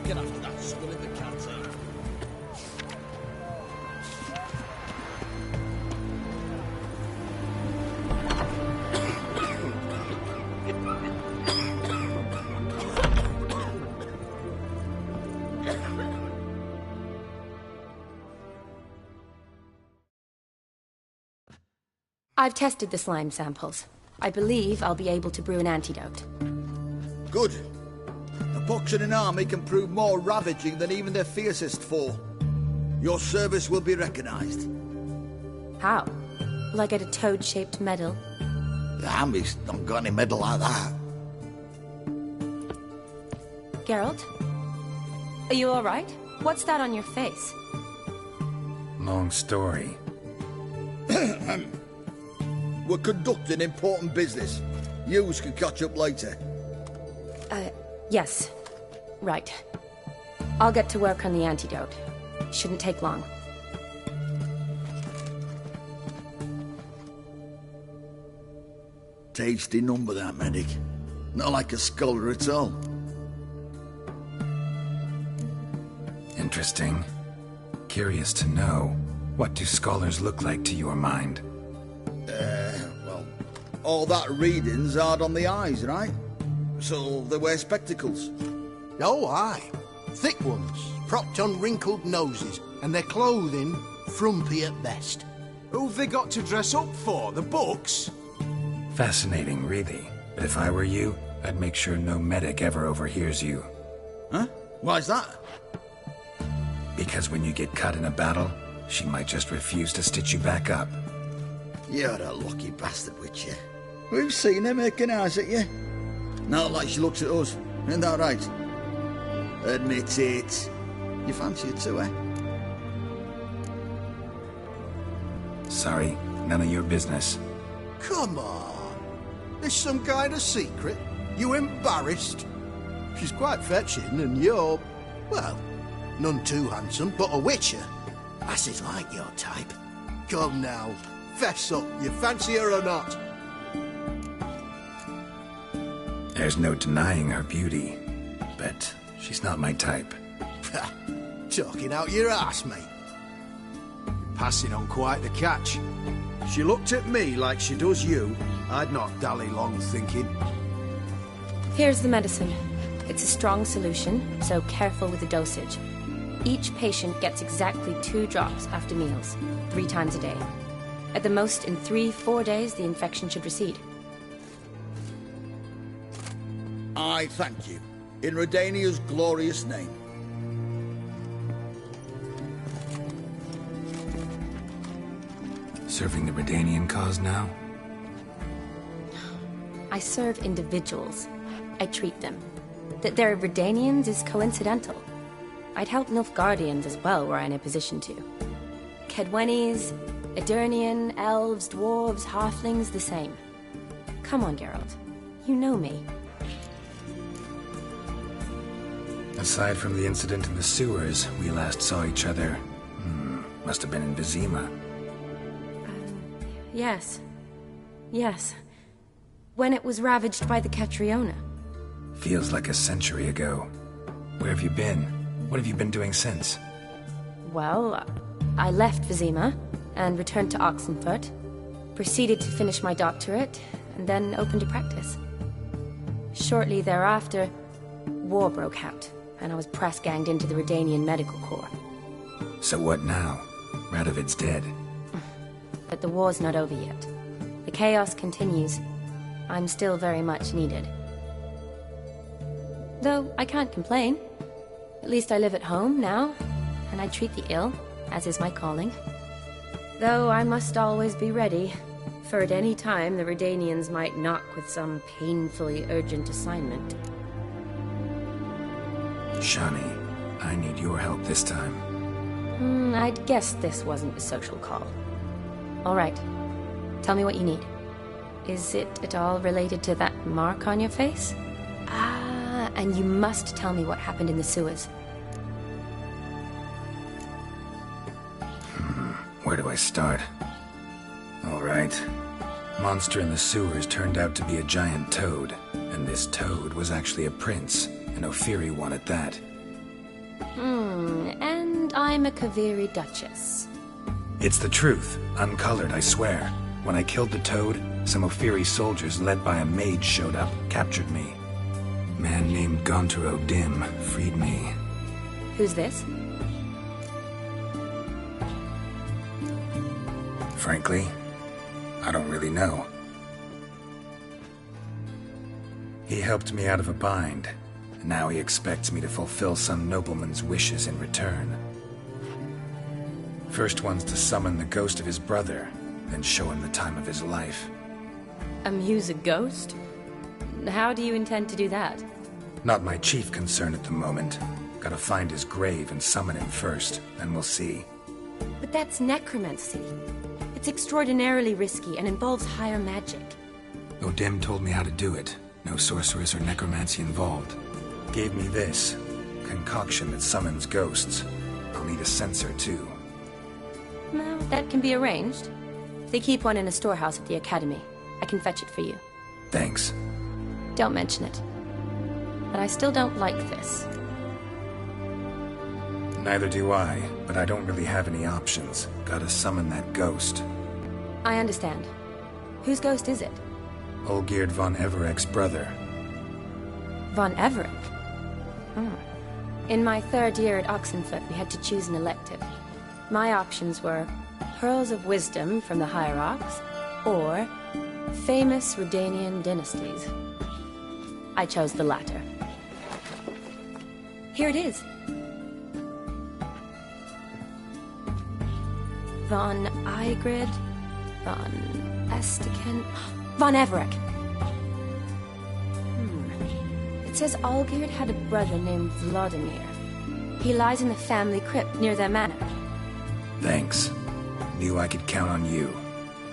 looking after that skull in the canteen. I've tested the slime samples. I believe I'll be able to brew an antidote. Good. A pox in an army can prove more ravaging than even their fiercest foe. Your service will be recognized. How? Will I get a toad-shaped medal? The army's not got any medal like that. Geralt? Are you alright? What's that on your face? Long story. We're conducting important business. Yous can catch up later. Yes. Right. I'll get to work on the antidote. Shouldn't take long. Tasty number, that, medic. Not like a scholar at all. Interesting. Curious to know, what do scholars look like to your mind? Well, all that reading's hard on the eyes, right? So they wear spectacles. Oh, aye. Thick ones, propped on wrinkled noses, and their clothing frumpy at best. Who've they got to dress up for? The books? Fascinating, really. But if I were you, I'd make sure no medic ever overhears you. Huh? Why's that? Because when you get cut in a battle, she might just refuse to stitch you back up. You're a lucky bastard, Witcher. We've seen her making eyes at you. Not like she looks at us. Isn't that right? Admit it. You fancy it too, eh? Sorry, none of your business. Come on. There's some kind of secret? You embarrassed? She's quite fetching, and you're, well, none too handsome, but a witcher. Lasses like your type. Come now, fess up, you fancy her or not? There's no denying her beauty, but she's not my type. Talking out your ass, mate. Passing on quite the catch. She looked at me like she does you. I'd not dally long thinking. Here's the medicine. It's a strong solution, so careful with the dosage. Each patient gets exactly 2 drops after meals, 3 times a day. At the most, in 3-4 days, the infection should recede. I thank you. In Redania's glorious name. Serving the Redanian cause now? I serve individuals. I treat them. That they're Redanians is coincidental. I'd help Nilfgaardians as well were I in a position to. Kedwenis, Edirnian, elves, dwarves, halflings, the same. Come on, Geralt. You know me. Aside from the incident in the sewers, we last saw each other. Must have been in Vizima. Yes. Yes. When it was ravaged by the Catriona. Feels like a century ago. Where have you been? What have you been doing since? Well, I left Vizima and returned to Oxenfurt, proceeded to finish my doctorate, and then opened a practice. Shortly thereafter, war broke out, and I was press-ganged into the Redanian Medical Corps. So what now? Radovid's dead. But the war's not over yet. The chaos continues. I'm still very much needed. Though I can't complain. At least I live at home now, and I treat the ill, as is my calling. Though I must always be ready, for at any time the Redanians might knock with some painfully urgent assignment. Shani, I need your help this time. I'd guessed this wasn't a social call. All right. Tell me what you need. Is it at all related to that mark on your face? Ah, and you must tell me what happened in the sewers. Where do I start? All right. Monster in the sewers turned out to be a giant toad, and this toad was actually a prince, an Ophiri one at that. And I'm a Kaviri Duchess. It's the truth, uncolored, I swear. When I killed the toad, some Ophiri soldiers led by a mage showed up, captured me. Man named Gontar O'Dim freed me. Who's this? Frankly, I don't really know. He helped me out of a bind, and now he expects me to fulfill some nobleman's wishes in return. First one's to summon the ghost of his brother, then show him the time of his life. Amuse a ghost? How do you intend to do that? Not my chief concern at the moment. Gotta find his grave and summon him first, then we'll see. But that's necromancy. It's extraordinarily risky and involves higher magic. O'Dim told me how to do it. No sorceress or necromancy involved. Gave me this concoction that summons ghosts. I'll need a censer too. Well, that can be arranged. They keep one in a storehouse at the academy. I can fetch it for you. Thanks. Don't mention it. But I still don't like this. Neither do I, but I don't really have any options. Gotta summon that ghost. I understand. Whose ghost is it? Olgierd von Everek's brother. Von Everek? In my third year at Oxenfoot, we had to choose an elective. My options were Pearls of Wisdom from the Hierarchs, or famous Redanian dynasties. I chose the latter. Here it is. Von Igrid, Von Estiken, Von Everek. It says Olgierd had a brother named Vladimir. He lies in the family crypt near their manor. Thanks. Knew I could count on you.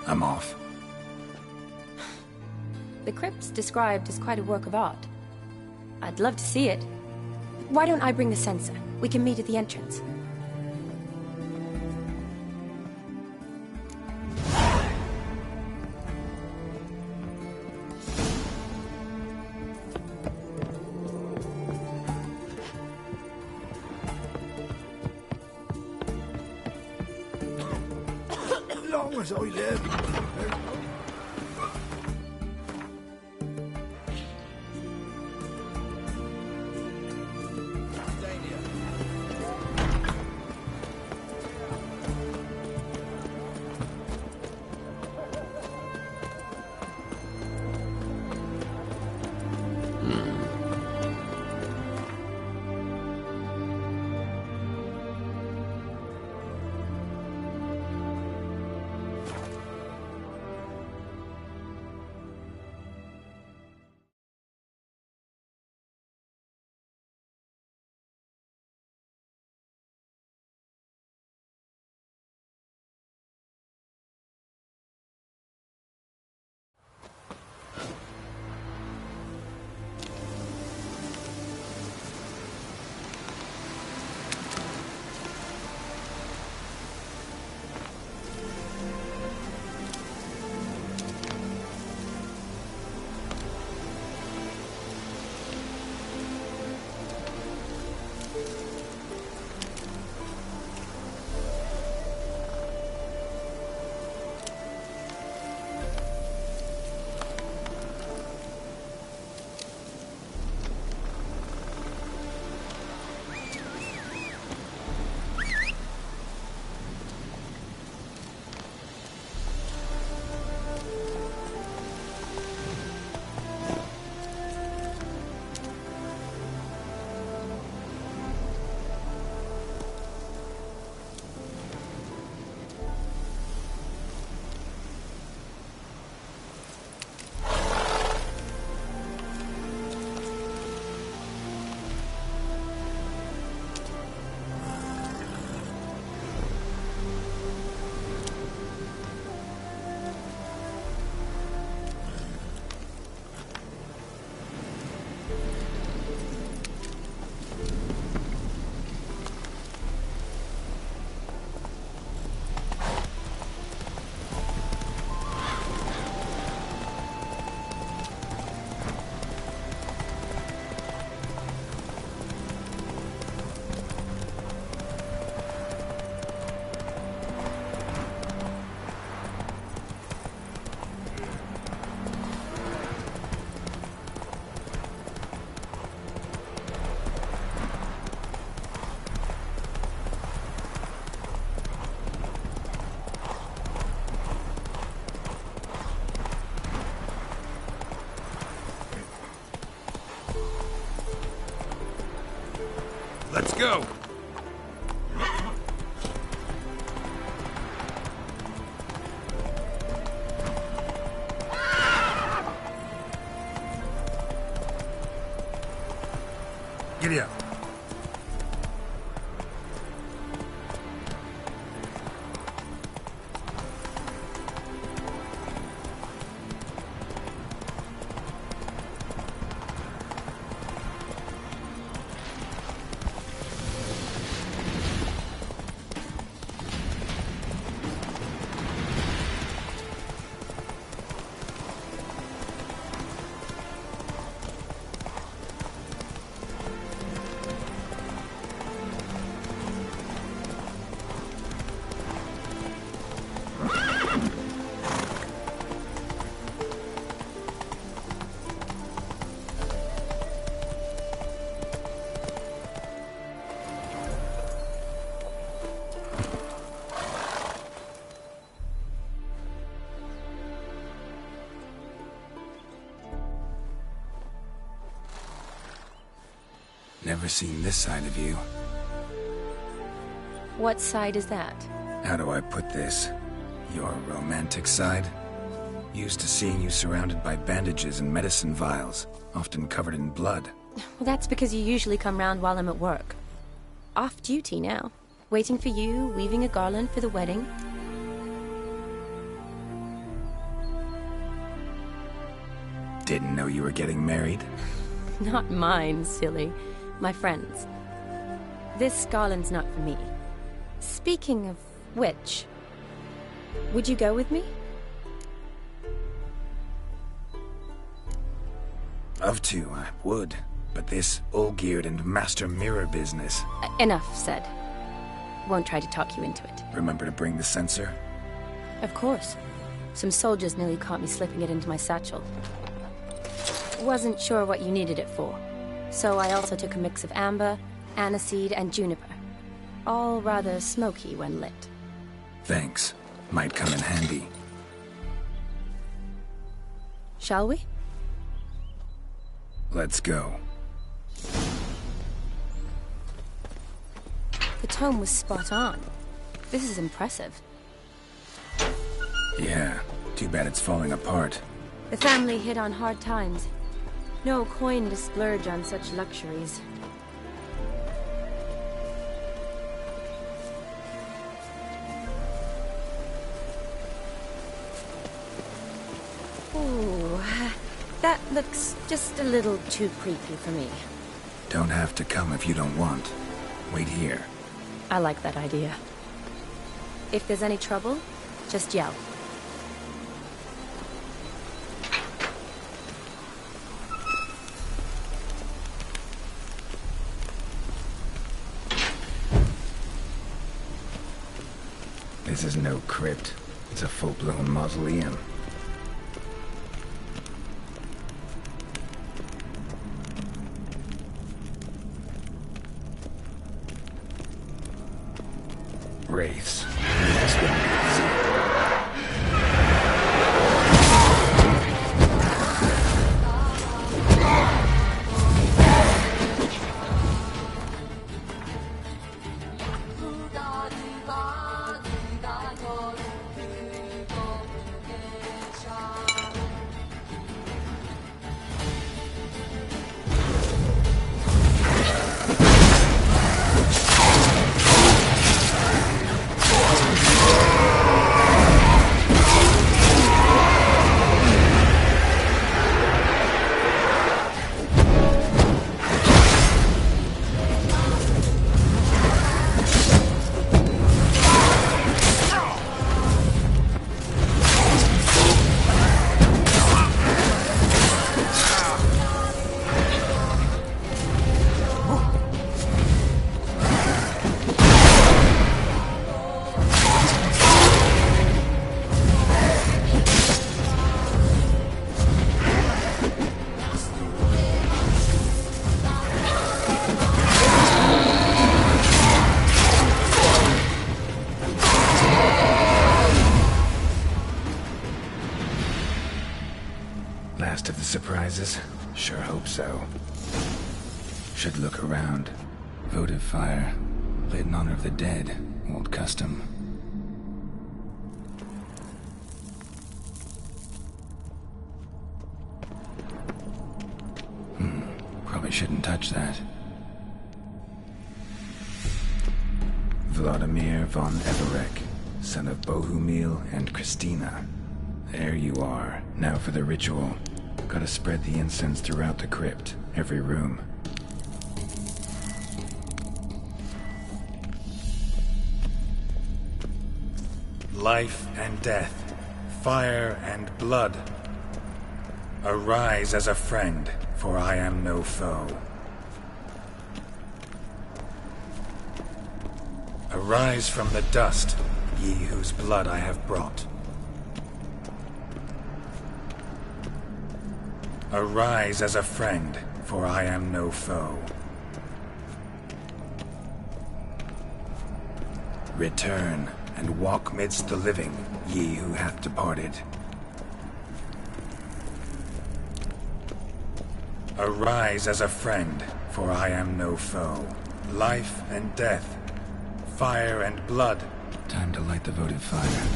I'm off. The crypt's described as quite a work of art. I'd love to see it. Why don't I bring the censer? We can meet at the entrance. Long as I live. Let's go! Giddy up. Never seen this side of you. What side is that? How do I put this? Your romantic side? Used to seeing you surrounded by bandages and medicine vials, often covered in blood. Well, that's because you usually come round while I'm at work. Off duty now. Waiting for you, weaving a garland for the wedding. Didn't know you were getting married? Not mine, silly. My friends. This garland's not for me. Speaking of which, would you go with me? Love to, I would. But this all-geared and master mirror business... Enough said. Won't try to talk you into it. Remember to bring the censer? Of course. Some soldiers nearly caught me slipping it into my satchel. Wasn't sure what you needed it for. So I also took a mix of amber, aniseed, and juniper. All rather smoky when lit. Thanks. Might come in handy. Shall we? Let's go. The tome was spot on. This is impressive. Yeah, too bad it's falling apart. The family hit on hard times. No coin to splurge on such luxuries. Ooh, that looks just a little too creepy for me. Don't have to come if you don't want. Wait here. I like that idea. If there's any trouble, just yell. This is no crypt. It's a full-blown mausoleum. Wraiths. This wouldn't be easy. Last of the surprises? Sure hope so. Should look around. Votive fire, lit in honor of the dead. Old custom. Probably shouldn't touch that. Vladimir von Everek, son of Bohumil and Christina. There you are. Now for the ritual. Gotta spread the incense throughout the crypt, every room. Life and death, fire and blood. Arise as a friend, for I am no foe. Arise from the dust, ye whose blood I have brought. Arise as a friend, for I am no foe. Return, and walk midst the living, ye who hath departed. Arise as a friend, for I am no foe. Life and death, fire and blood. Time to light the votive fire.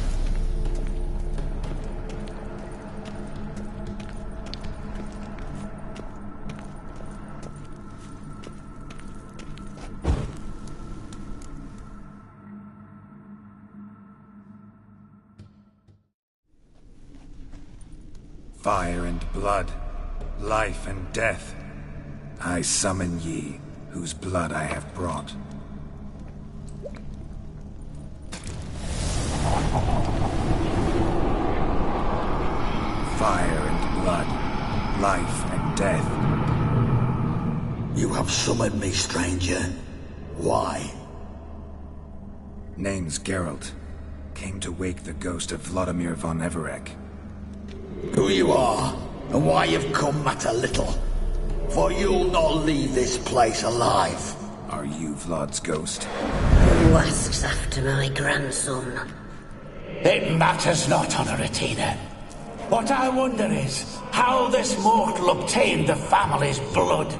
Fire and blood, life and death, I summon ye, whose blood I have brought. Fire and blood, life and death. You have summoned me, stranger. Why? Name's Geralt. Came to wake the ghost of Vladimir von Everek. Who you are, and why you've come matter little. For you'll not leave this place alive. Are you Vlad's ghost? Who asks after my grandson? It matters not, Honoratina. What I wonder is how this mortal obtained the family's blood.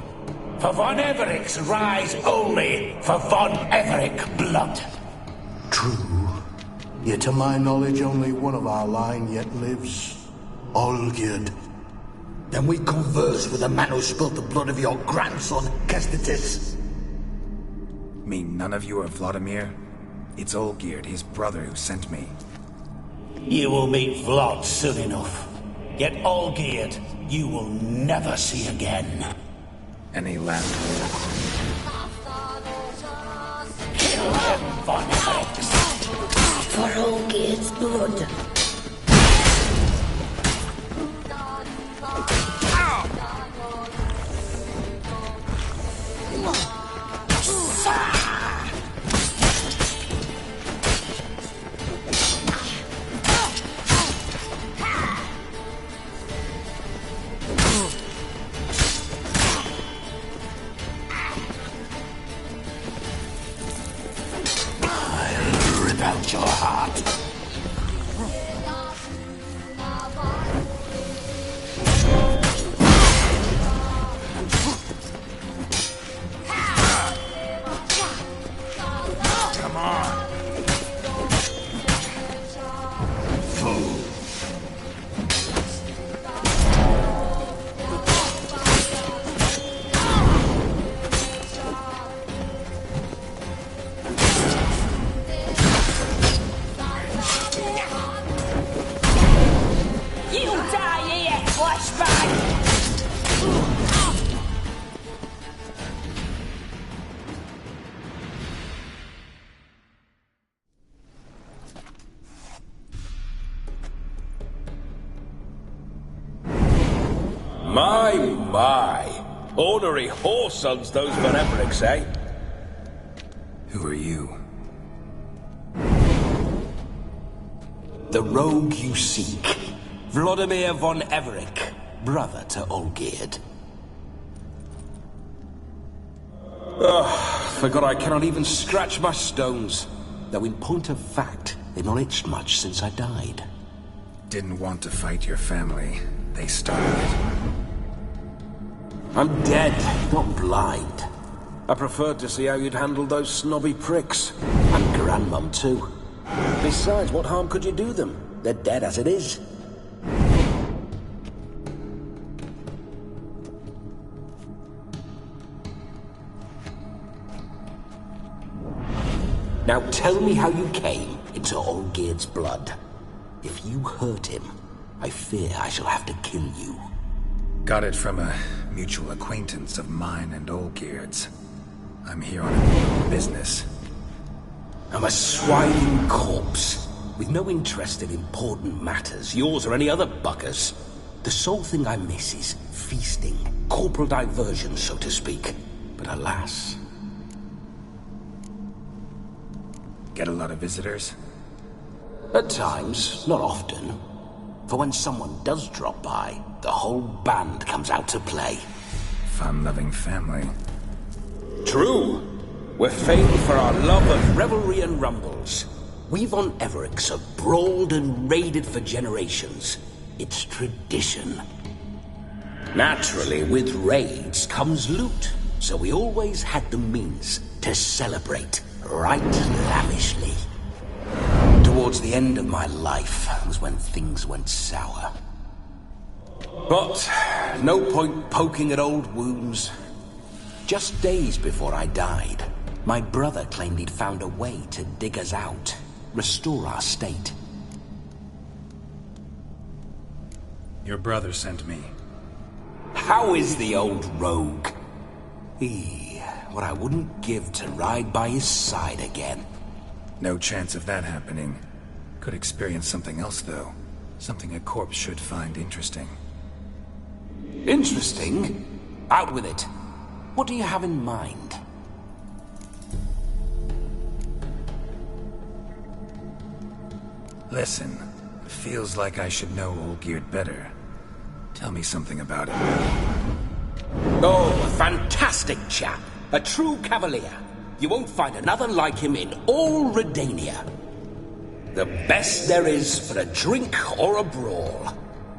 For von Everek's rise only for von Everek blood. True. Yet to my knowledge, only one of our line yet lives. Olgierd. Then we converse with the man who spilt the blood of your grandson, Kestitis. Mean none of you are Vladimir? It's Olgierd, his brother, who sent me. You will meet Vlad soon enough. Yet Olgierd, you will never see again. Any last Kill him, von Everek. For Olgierd's blood. I'll rip out your heart. My. Ornery whoresons those von Evereks, eh? Who are you? The rogue you seek. Vladimir von Everek, brother to Olgierd. Forgot I cannot even scratch my stones. Though in point of fact, they've not itched much since I died. Didn't want to fight your family. They started it. I'm dead, not blind. I preferred to see how you'd handle those snobby pricks. And Grandmum, too. Besides, what harm could you do them? They're dead as it is. Now tell me how you came into Olgierd's blood. If you hurt him, I fear I shall have to kill you. Got it from a mutual acquaintance of mine and Olgierd's. I'm here on a business. I'm a swiding corpse, with no interest in important matters, yours or any other buggers. The sole thing I miss is feasting, corporal diversion, so to speak. But alas... Get a lot of visitors? At times, not often. For when someone does drop by, the whole band comes out to play. Fun-loving family. True. We're famed for our love of revelry and rumbles. We von Evericks have brawled and raided for generations. It's tradition. Naturally, with raids comes loot, so we always had the means to celebrate right lavishly. Towards the end of my life was when things went sour. But no point poking at old wounds. Just days before I died, my brother claimed he'd found a way to dig us out, restore our state. Your brother sent me. How is the old rogue? What I wouldn't give to ride by his side again. No chance of that happening. Could experience something else, though. Something a corpse should find interesting. Interesting? Out with it. What do you have in mind? Listen, feels like I should know Olgierd better. Tell me something about him. Oh, a fantastic chap. A true cavalier. You won't find another like him in all Redania. The best there is for a drink or a brawl.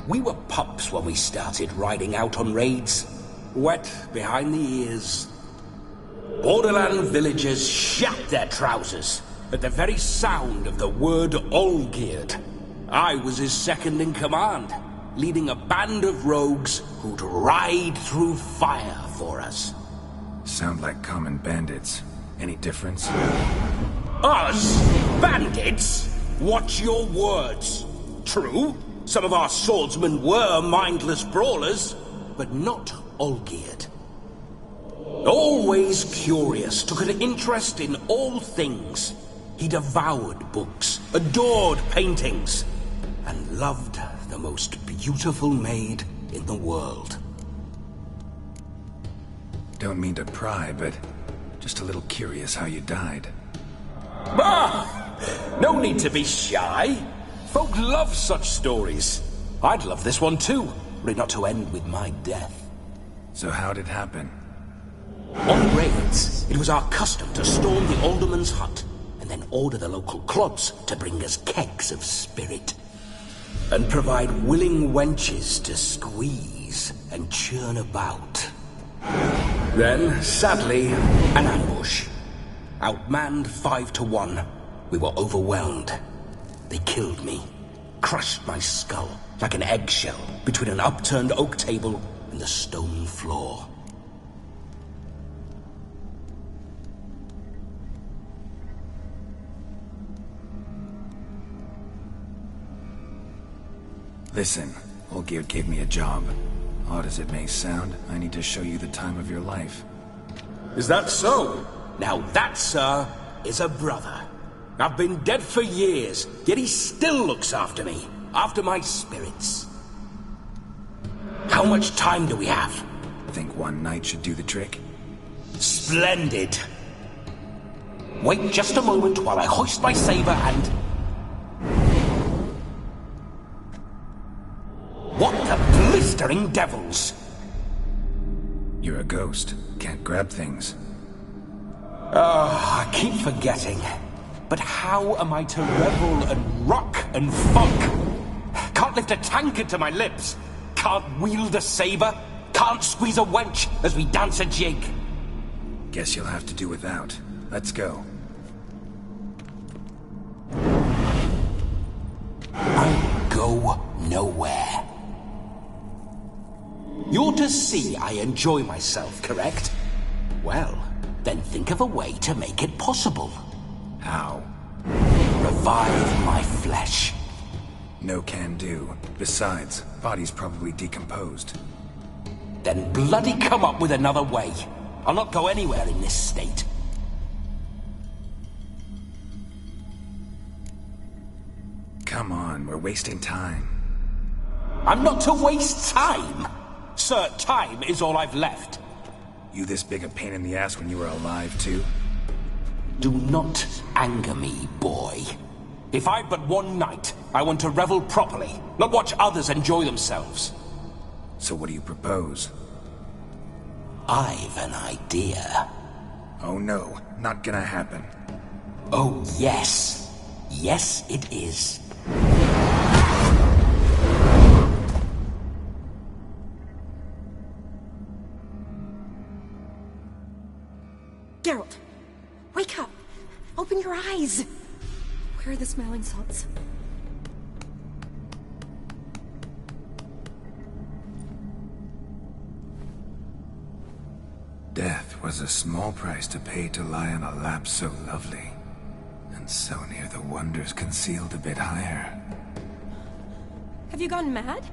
We were pups when we started riding out on raids. Wet behind the ears. Borderland villagers shat their trousers at the very sound of the word Olgierd. I was his second in command, leading a band of rogues who'd ride through fire for us. Sound like common bandits. Any difference? Us? Bandits? Watch your words. True, some of our swordsmen were mindless brawlers, but not Olgierd. Always curious, took an interest in all things. He devoured books, adored paintings, and loved the most beautiful maid in the world. Don't mean to pry, but just a little curious how you died. No need to be shy. Folk love such stories. I'd love this one too, were it not to end with my death. So how'd it happen? On raids, it was our custom to storm the alderman's hut, and then order the local clods to bring us kegs of spirit. And provide willing wenches to squeeze and churn about. Then, sadly, an ambush. Outmanned 5-1, we were overwhelmed. They killed me, crushed my skull like an eggshell between an upturned oak table and the stone floor. Listen, Olgierd gave me a job. Odd as it may sound, I need to show you the time of your life. Is that so? Now that, sir, is a brother. I've been dead for years, yet he still looks after me, after my spirits. How much time do we have? Think one night should do the trick? Splendid. Wait just a moment while I hoist my saber and... What the blistering devils? You're a ghost. Can't grab things. I keep forgetting. But how am I to revel and rock and funk? Can't lift a tankard to my lips. Can't wield a saber. Can't squeeze a wench as we dance a jig. Guess you'll have to do without. Let's go. I'll go nowhere. You're to see I enjoy myself, correct? Well, then think of a way to make it possible. How? Revive my flesh. No can do. Besides, body's probably decomposed. Then bloody come up with another way. I'll not go anywhere in this state. Come on, we're wasting time. I'm not to waste time. Sir, time is all I've left. You this big a pain in the ass when you were alive, too? Do not anger me, boy. If I've but one night, I want to revel properly, not watch others enjoy themselves. So what do you propose? I've an idea. Oh no, not gonna happen. Oh yes. Yes, it is. Geralt, wake up! Open your eyes! Where are the smelling salts? Death was a small price to pay to lie on a lap so lovely, and so near the wonders concealed a bit higher. Have you gone mad?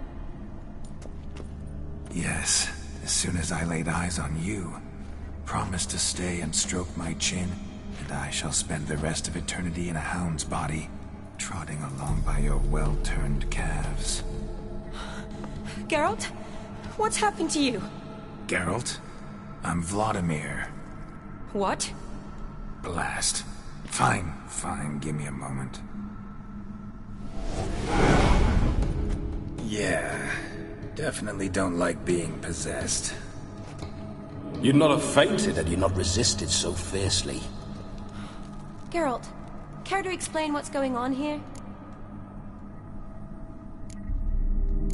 Yes, as soon as I laid eyes on you, promised to stay and stroke my chin, and I shall spend the rest of eternity in a hound's body, trotting along by your well-turned calves. Geralt? What's happened to you? Geralt? I'm Vladimir. What? Blast. Fine, give me a moment. Yeah, definitely don't like being possessed. You'd not have fainted had you not resisted so fiercely. Geralt, care to explain what's going on here?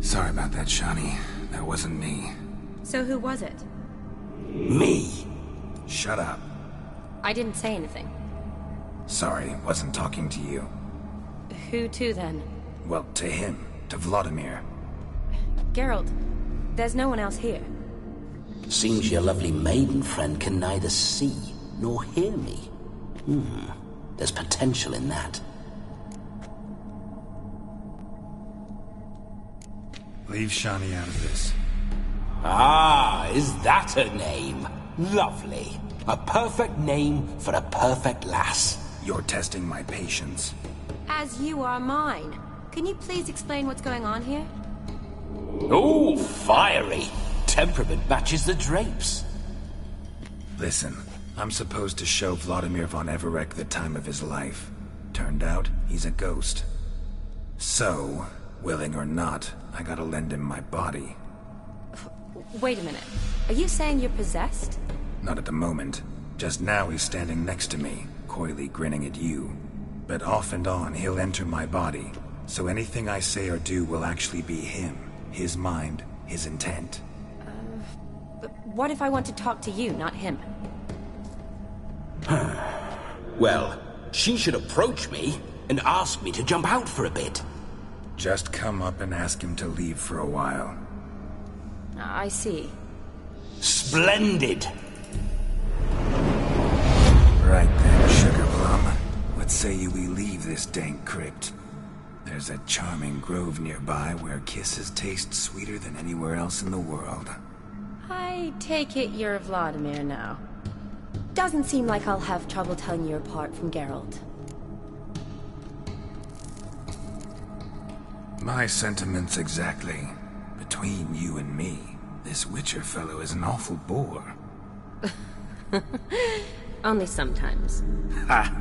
Sorry about that, Shani. That wasn't me. So who was it? Me. Shut up. I didn't say anything. Sorry, wasn't talking to you. Who to then? Well, to him. To Vladimir. Geralt, there's no one else here. Seems your lovely maiden friend can neither see nor hear me. There's potential in that. Leave Shani out of this. Ah, is that a name? Lovely. A perfect name for a perfect lass. You're testing my patience. As you are mine. Can you please explain what's going on here? Oh, fiery. Temperament matches the drapes. Listen, I'm supposed to show Vladimir von Everec the time of his life. Turned out, he's a ghost. So, willing or not, I gotta lend him my body. Wait a minute. Are you saying you're possessed? Not at the moment. Just now he's standing next to me, coyly grinning at you. But off and on, he'll enter my body. So anything I say or do will actually be him. His mind, his intent. But what if I want to talk to you, not him? Well, she should approach me and ask me to jump out for a bit. Just come up and ask him to leave for a while. I see. Splendid! Right then, Sugar Plum. What say we leave this dank crypt? There's a charming grove nearby where kisses taste sweeter than anywhere else in the world. I take it you're Vladimir now. Doesn't seem like I'll have trouble telling you apart from Geralt. My sentiments exactly. Between you and me, this Witcher fellow is an awful bore. Only sometimes. Ha!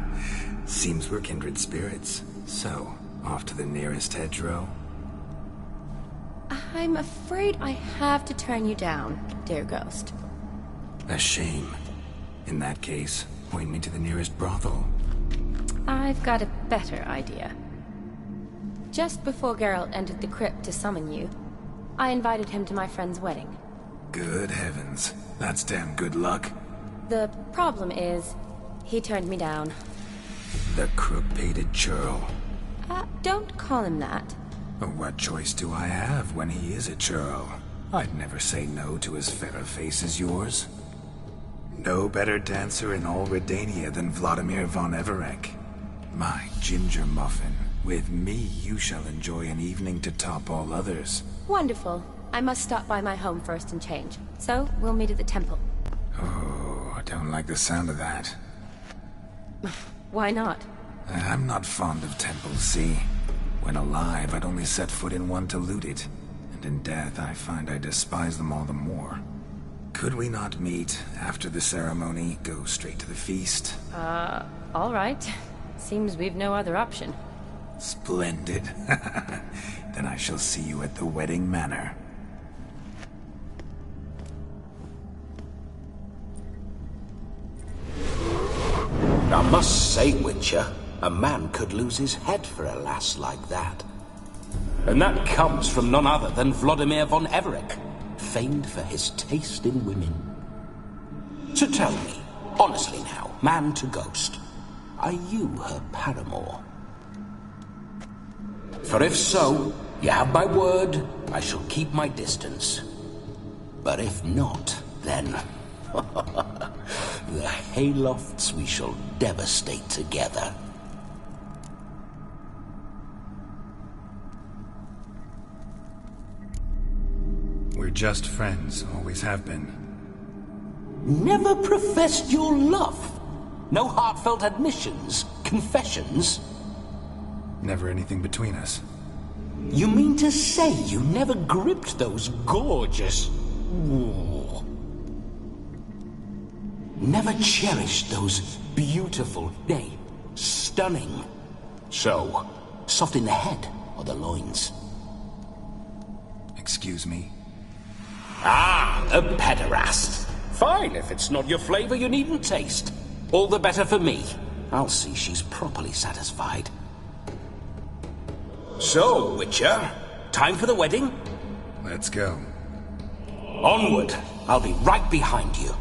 Seems we're kindred spirits. So, off to the nearest hedgerow? I'm afraid I have to turn you down, dear ghost. A shame. In that case, point me to the nearest brothel. I've got a better idea. Just before Geralt entered the crypt to summon you, I invited him to my friend's wedding. Good heavens. That's damn good luck. The problem is, he turned me down. The crook-pated churl. Don't call him that. What choice do I have when he is a churl? I'd never say no to as fair a face as yours. No better dancer in all Redania than Vladimir von Everec. My ginger muffin. With me, you shall enjoy an evening to top all others. Wonderful. I must stop by my home first and change. So, we'll meet at the temple. Oh, I don't like the sound of that. Why not? I'm not fond of temples, see? When alive, I'd only set foot in one to loot it. And in death, I find I despise them all the more. Could we not meet after the ceremony, go straight to the feast? All right. Seems we've no other option. Splendid. Then I shall see you at the wedding manor. I must say, Witcher, a man could lose his head for a lass like that. And that comes from none other than Vladimir von Everec, famed for his taste in women. So tell me, honestly now, man to ghost, are you her paramour? For if so, you have my word, I shall keep my distance. But if not, then... the haylofts we shall devastate together. We're just friends, always have been. Never professed your love? No heartfelt admissions, confessions? Never anything between us. You mean to say you never gripped those gorgeous... Never cherished those beautiful, nay, stunning... So, soft in the head or the loins? Excuse me? Ah, a pederast. Fine, if it's not your flavor, you needn't taste. All the better for me. I'll see she's properly satisfied. So, Witcher, time for the wedding? Let's go. Onward. I'll be right behind you.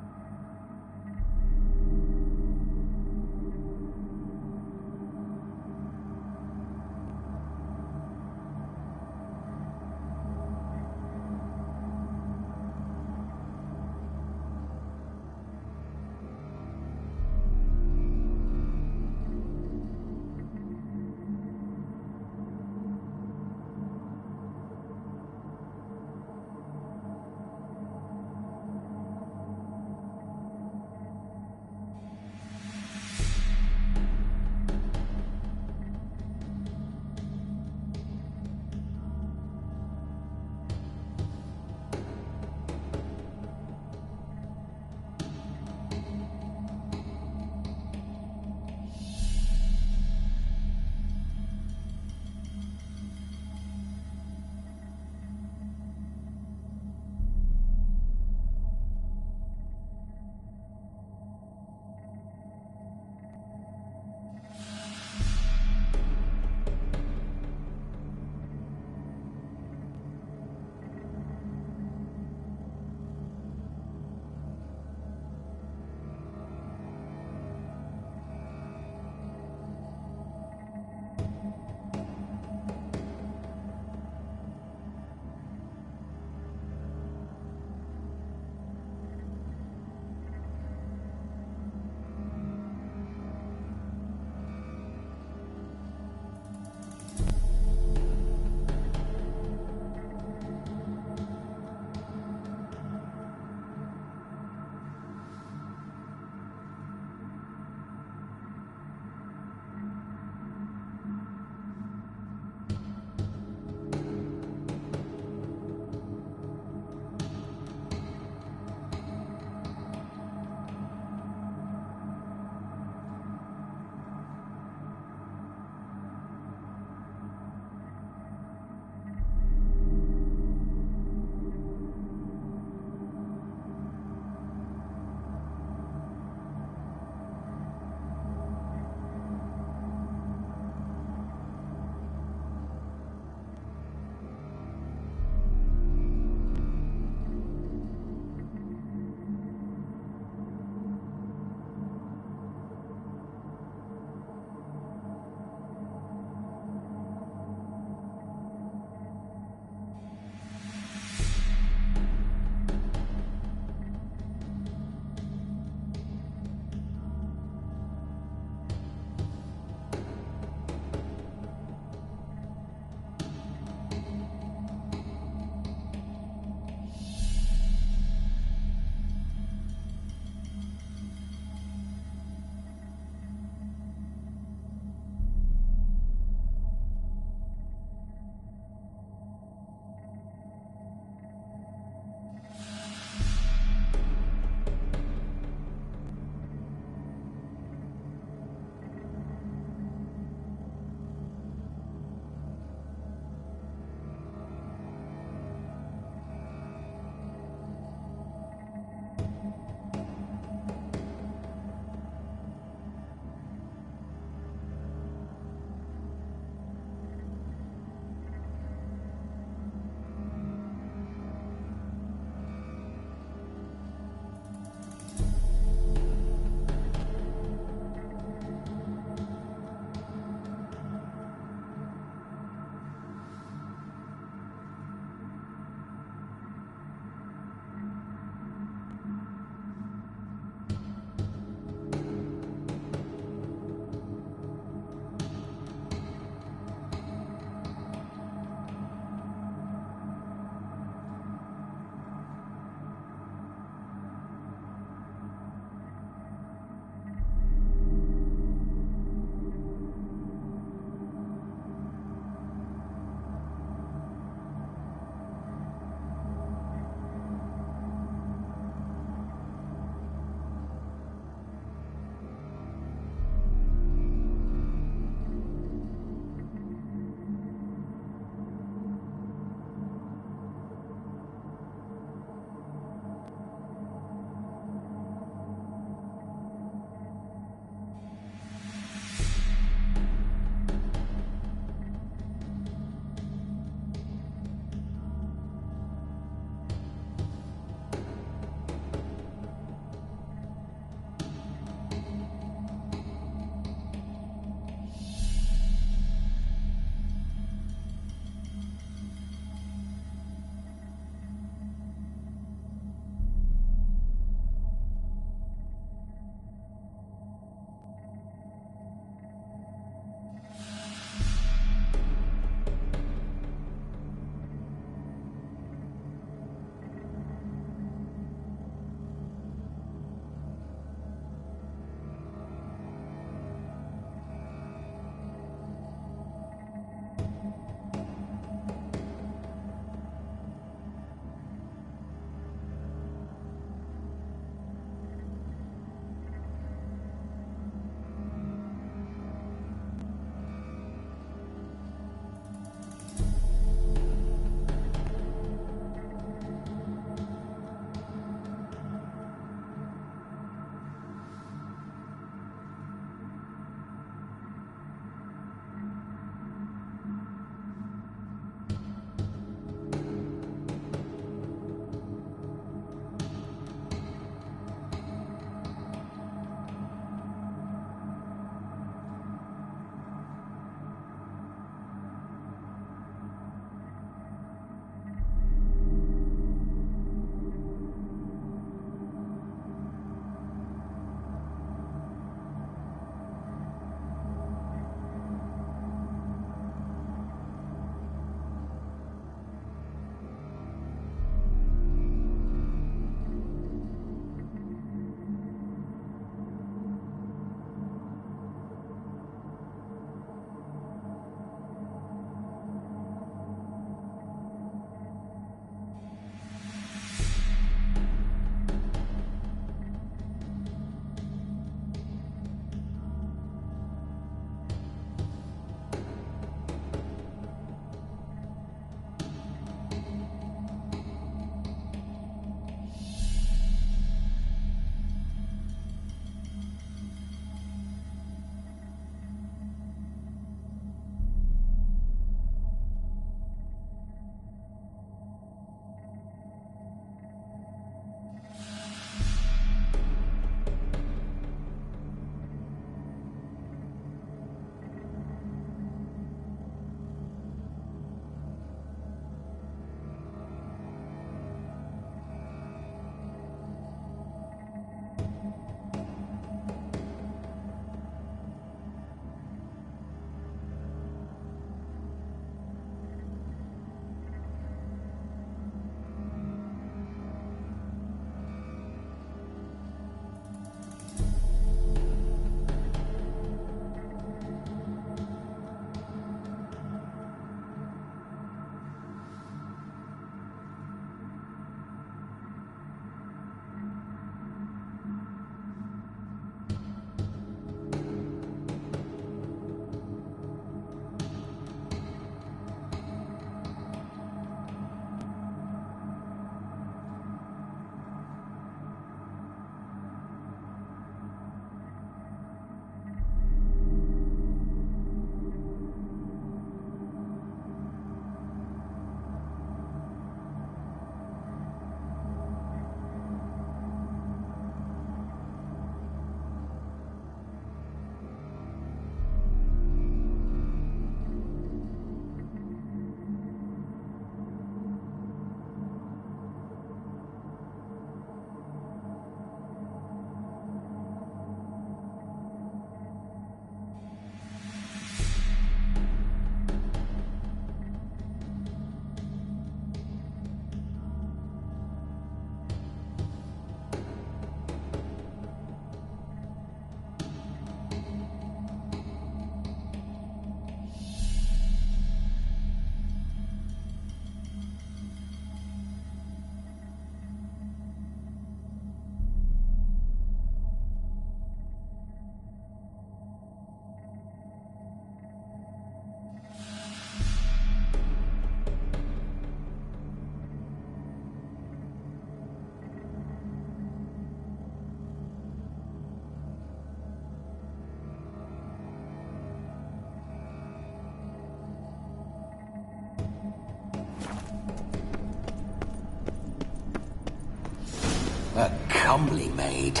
A comely maid.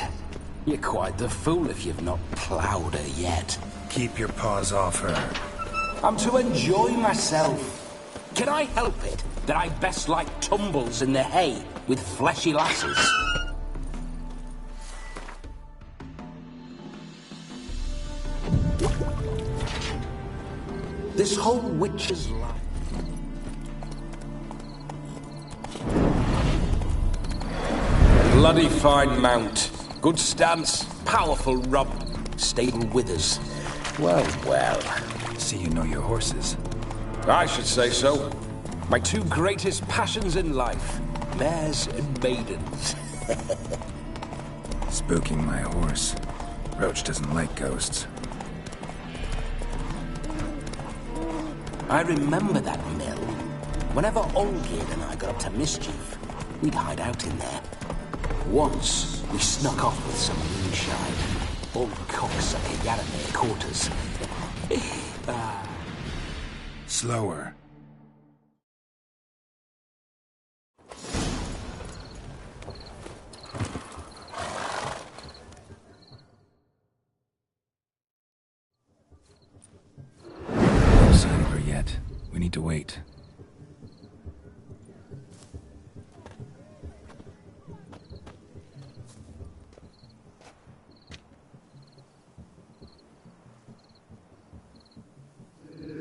You're quite the fool if you've not ploughed her yet. Keep your paws off her. I'm to enjoy myself. Can I help it that I best like tumbles in the hay with fleshy lasses? This whole witcher's life. Bloody fine mount. Good stance, powerful rub, stable withers. Well, well. See you know your horses. I should say so. My two greatest passions in life, mares and maidens. Spooking my horse. Roach doesn't like ghosts. I remember that mill. Whenever Olgerd and I got up to mischief, we'd hide out in there. Once, we snuck off with some moonshine. Old cocksucker Yaramir caught us. Slower. No sign of her yet. We need to wait.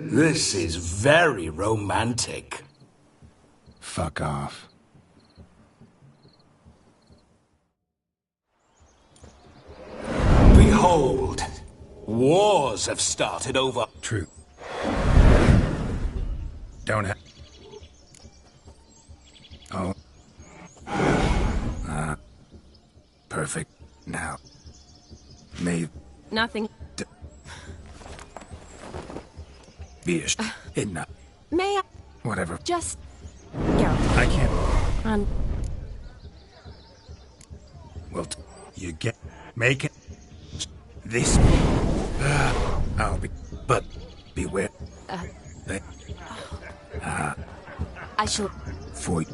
This is very romantic. Fuck off. Behold, wars have started over. True. Don't have. Oh. Perfect. Now. May. Nothing. Be hidden up. May I Whatever. just... Geralt. I can't. Well, you get. Make it. This. I'll be. But beware. I shall... For you.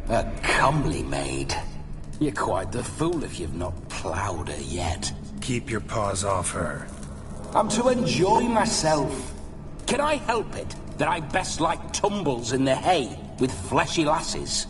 A comely maid. You're quite the fool if you've not ploughed her yet. Keep your paws off her. I'm to enjoy myself. Can I help it that I best like tumbles in the hay with fleshy lasses?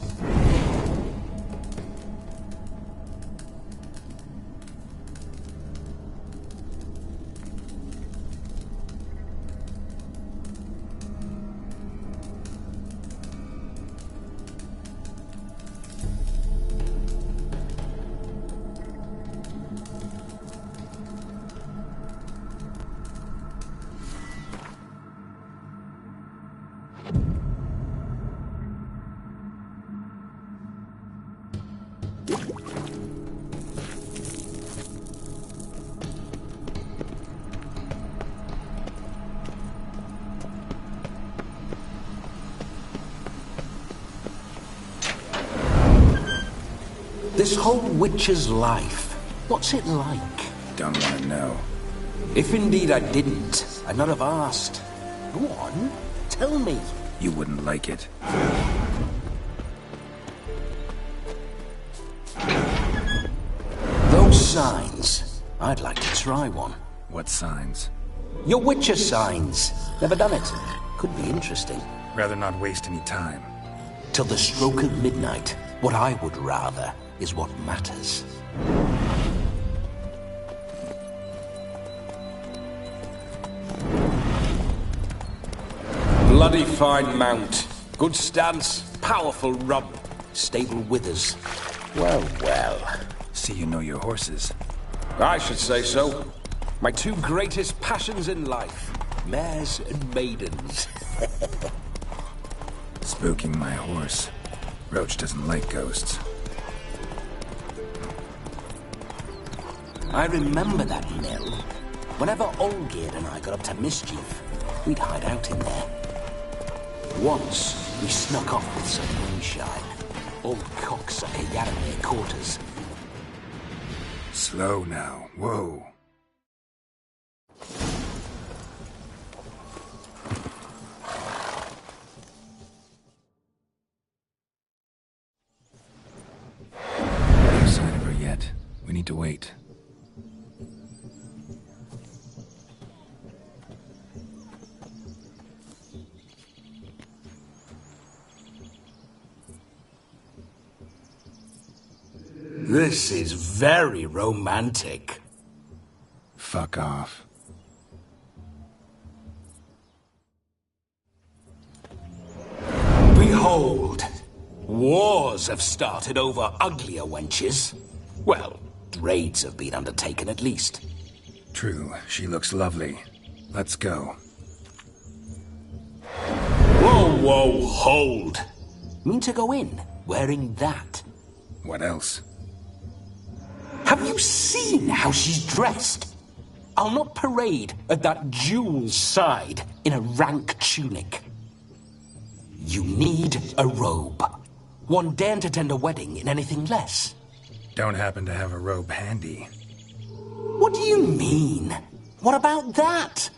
This whole Witcher's life, what's it like? Don't want to know. If indeed I didn't, I'd not have asked. Go on, tell me. You wouldn't like it. Those signs, I'd like to try one. What signs? Your Witcher signs. Never done it. Could be interesting. Rather not waste any time. Till the stroke of midnight, what I would rather is what matters. Bloody fine mount. Good stance, powerful rump, stable withers. Well, well. See you know your horses. I should say so. My two greatest passions in life. Mares and maidens. Spooking my horse. Roach doesn't like ghosts. I remember that mill. Whenever Olgerd and I got up to mischief, we'd hide out in there. Once, we snuck off with some moonshine. Old cocksucker Yaramir caught us. Slow now. Whoa. No sign of her yet. We need to wait. This is very romantic. Fuck off. Behold, wars have started over uglier wenches. Well, raids have been undertaken at least. True, she looks lovely. Let's go. Whoa, whoa, hold. Mean to go in, wearing that? What else? Have you seen how she's dressed? I'll not parade at that jewel's side in a rank tunic. You need a robe. One daren't attend a wedding in anything less. Don't happen to have a robe handy. What do you mean? What about that?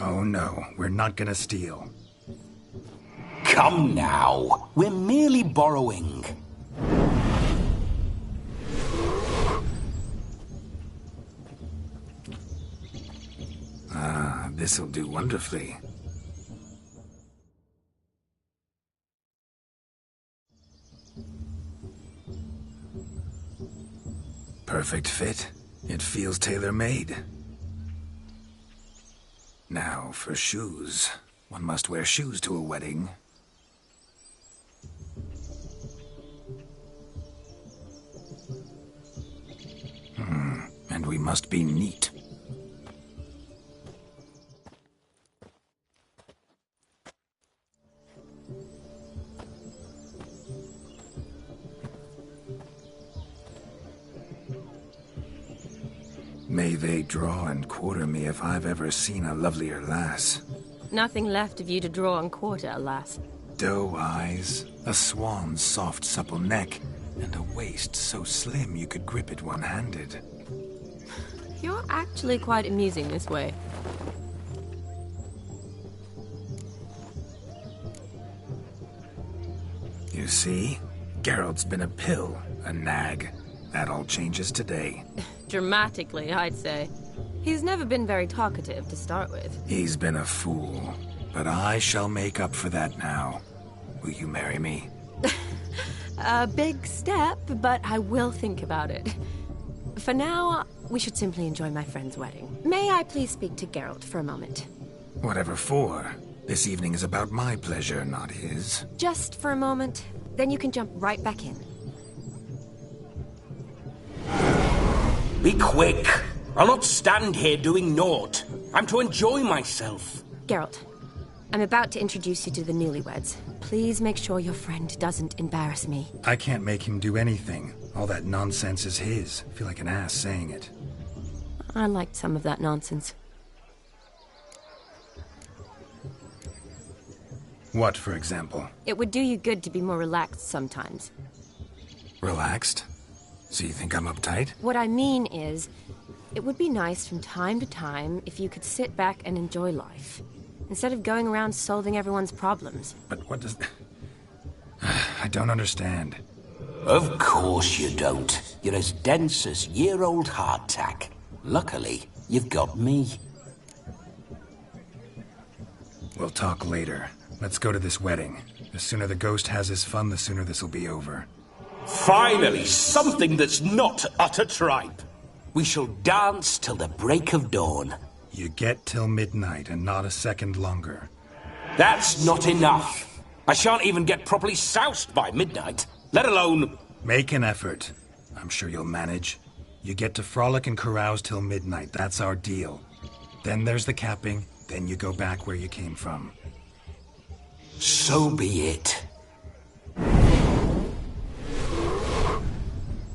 Oh no, we're not gonna steal. Come now, we're merely borrowing. Ah, this'll do wonderfully. Perfect fit. It feels tailor-made. Now for shoes. One must wear shoes to a wedding. And we must be neat. May they draw and quarter me if I've ever seen a lovelier lass. Nothing left of you to draw and quarter, alas. Doe eyes, a swan's soft supple neck, and a waist so slim you could grip it one-handed. You're actually quite amusing this way. You see? Geralt's been a pill, a nag. That all changes today. Dramatically, I'd say. He's never been very talkative to start with. He's been a fool, but I shall make up for that now. Will you marry me? A big step, but I will think about it. For now, we should simply enjoy my friend's wedding. May I please speak to Geralt for a moment? Whatever for. This evening is about my pleasure, not his. Just for a moment, then you can jump right back in. Be quick. I'll not stand here doing naught. I'm to enjoy myself. Geralt, I'm about to introduce you to the newlyweds. Please make sure your friend doesn't embarrass me. I can't make him do anything. All that nonsense is his. I feel like an ass saying it. I liked some of that nonsense. What, for example? It would do you good to be more relaxed sometimes. Relaxed? So you think I'm uptight? What I mean is, it would be nice from time to time if you could sit back and enjoy life, instead of going around solving everyone's problems. But what does... I don't understand. Of course you don't. You're as dense as year-old hardtack. Luckily, you've got me. We'll talk later. Let's go to this wedding. The sooner the ghost has his fun, the sooner this'll be over. Finally, something that's not utter tripe. We shall dance till the break of dawn. You get till midnight and not a second longer. That's not enough. I shan't even get properly soused by midnight, let alone... Make an effort. I'm sure you'll manage. You get to frolic and carouse till midnight. That's our deal. Then there's the capping. Then you go back where you came from. So be it.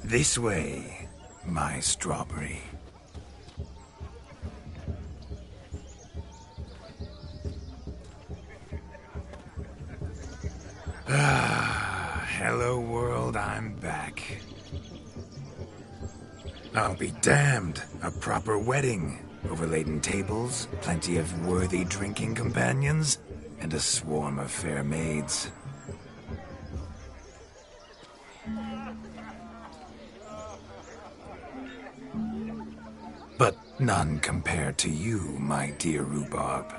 This way, my strawberry. Hello world, I'm back. I'll be damned. A proper wedding. Overladen tables, plenty of worthy drinking companions, and a swarm of fair maids. But none compared to you, my dear rhubarb.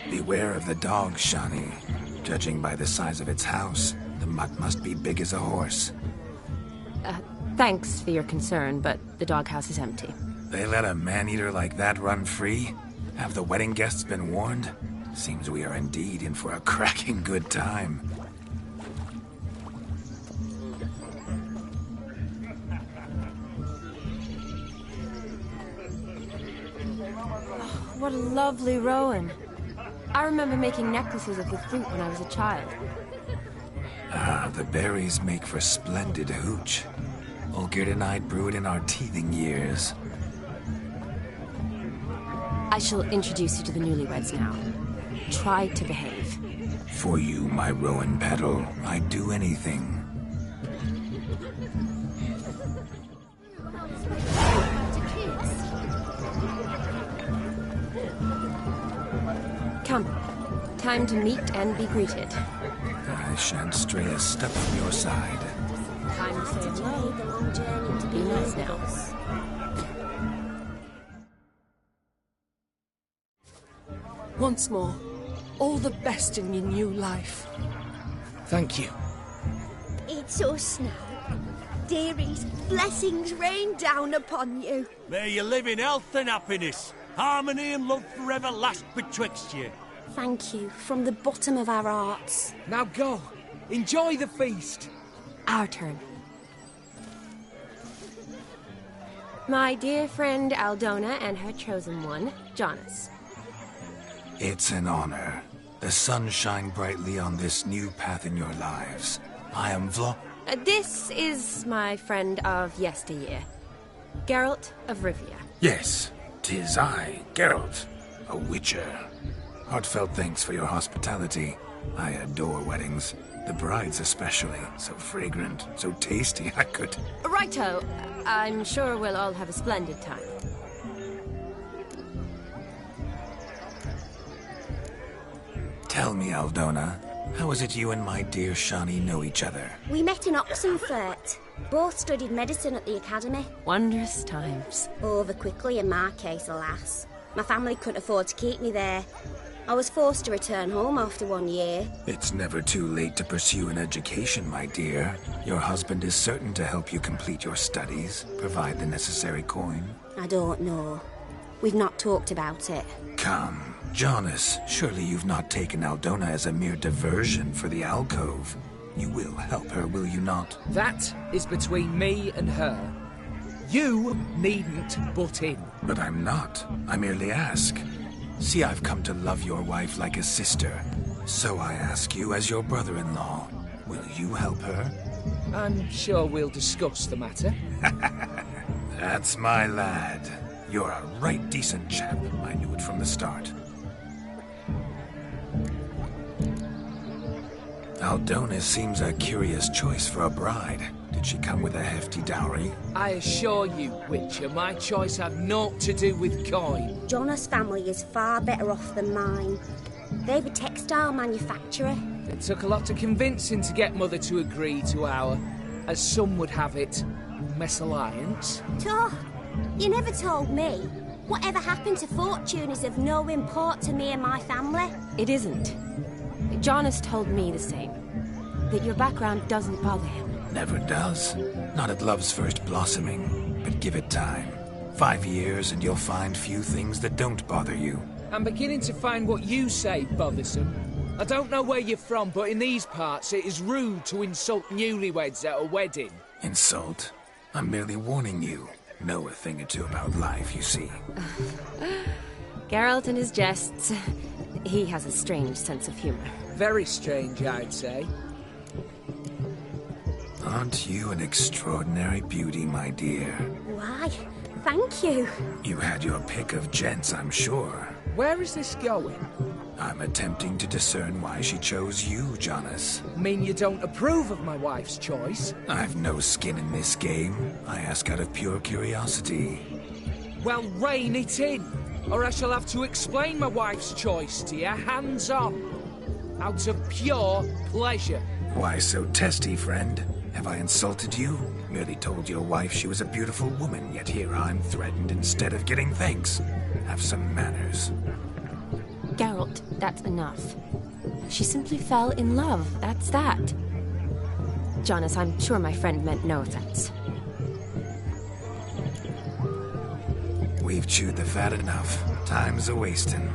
Beware of the dog, Shani. Judging by the size of its house, the mutt must be big as a horse. Thanks for your concern, but the doghouse is empty. They let a man-eater like that run free? Have the wedding guests been warned? Seems we are indeed in for a cracking good time. What a lovely rowan. I remember making necklaces of the fruit when I was a child. Ah, the berries make for splendid hooch. Olgerd and I brew it in our teething years. I shall introduce you to the newlyweds now. Try to behave. For you, my rowan petal, I'd do anything. Come. Time to meet and be greeted. I shan't stray a step from your side. Time to say hello. Be nice now. Once more, all the best in your new life. Thank you. It's us now. Dearies, blessings rain down upon you. May you live in health and happiness. Harmony and love forever last betwixt you. Thank you from the bottom of our hearts. Now go. Enjoy the feast. Our turn. My dear friend Aldona and her chosen one, Jonas. It's an honor. The sun shine brightly on this new path in your lives. I am This is my friend of yesteryear, Geralt of Rivia. Yes, 'tis I, Geralt, a Witcher. Heartfelt thanks for your hospitality. I adore weddings. The brides especially. So fragrant, so tasty, I could... Righto. I'm sure we'll all have a splendid time. Tell me, Aldona, how is it you and my dear Shani know each other? We met in Oxenfurt. Both studied medicine at the academy. Wondrous times. Over quickly in my case, alas. My family couldn't afford to keep me there. I was forced to return home after 1 year. It's never too late to pursue an education, my dear. Your husband is certain to help you complete your studies, provide the necessary coin. I don't know. We've not talked about it. Come, Jonas, surely you've not taken Aldona as a mere diversion for the alcove. You will help her, will you not? That is between me and her. You needn't butt in. But I'm not. I merely ask. See, I've come to love your wife like a sister. So I ask you as your brother-in-law, will you help her? I'm sure we'll discuss the matter. That's my lad. You're a right decent chap. I knew it from the start. Aldonis seems a curious choice for a bride. Did she come with a hefty dowry? I assure you, Witcher, my choice had naught to do with coin. Jonah's family is far better off than mine. They're a textile manufacturer. It took a lot of convincing to get Mother to agree to our, as some would have it, mesalliance. You never told me. Whatever happened to fortune is of no import to me and my family. It isn't. John has told me the same. That your background doesn't bother him. Never does. Not at love's first blossoming. But give it time. 5 years and you'll find few things that don't bother you. I'm beginning to find what you say bothersome. I don't know where you're from, but in these parts it is rude to insult newlyweds at a wedding. Insult? I'm merely warning you. Know a thing or two about life, you see. Geralt and his jests. He has a strange sense of humor. Very strange, I'd say. Aren't you an extraordinary beauty, my dear? Why, thank you. You had your pick of gents, I'm sure. Where is this going? I'm attempting to discern why she chose you, Jonas. Mean you don't approve of my wife's choice? I've no skin in this game. I ask out of pure curiosity. Well, rein it in, or I shall have to explain my wife's choice to you hands-on. Out of pure pleasure. Why so testy, friend? Have I insulted you? Merely told your wife she was a beautiful woman, yet here I'm threatened instead of getting thanks. Have some manners. Geralt, that's enough. She simply fell in love, that's that. Jonas, I'm sure my friend meant no offense. We've chewed the fat enough. Time's a-wasting.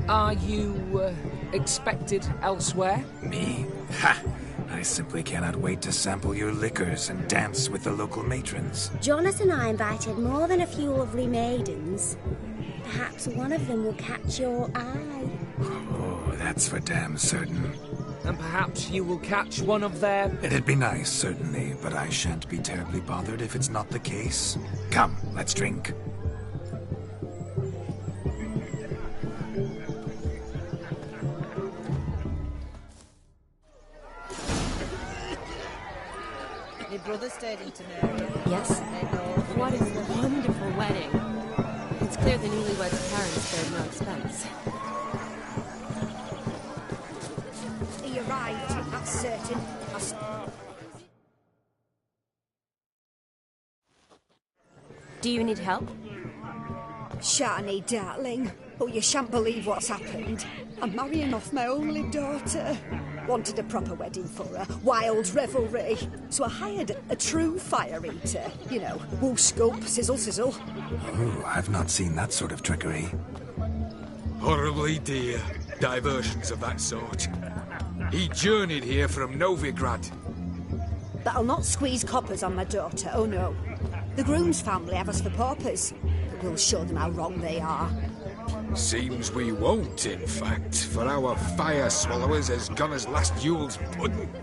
Are you, expected elsewhere? Me? Ha! I simply cannot wait to sample your liquors and dance with the local matrons. Jonas and I invited more than a few lovely maidens. Perhaps one of them will catch your eye. Oh, that's for damn certain. And perhaps you will catch one of their... It'd be nice, certainly, but I shan't be terribly bothered if it's not the case. Come, let's drink. Your brother stayed in Temeria. Yes? What a wonderful wedding. It's clear the newlyweds' parents spared no expense. He arrived, that's certain. Do you need help? Shani, darling. Oh, you shan't believe what's happened. I'm marrying off my only daughter. Wanted a proper wedding for her, wild revelry. So I hired a true fire eater. You know, woo scope, sizzle sizzle. Oh, I've not seen that sort of trickery. Horribly dear diversions of that sort. He journeyed here from Novigrad. But I'll not squeeze coppers on my daughter, oh no. The groom's family have us for paupers. But we'll show them how wrong they are. Seems we won't, in fact, for our fire swallowers has gone as last Yule's pudding.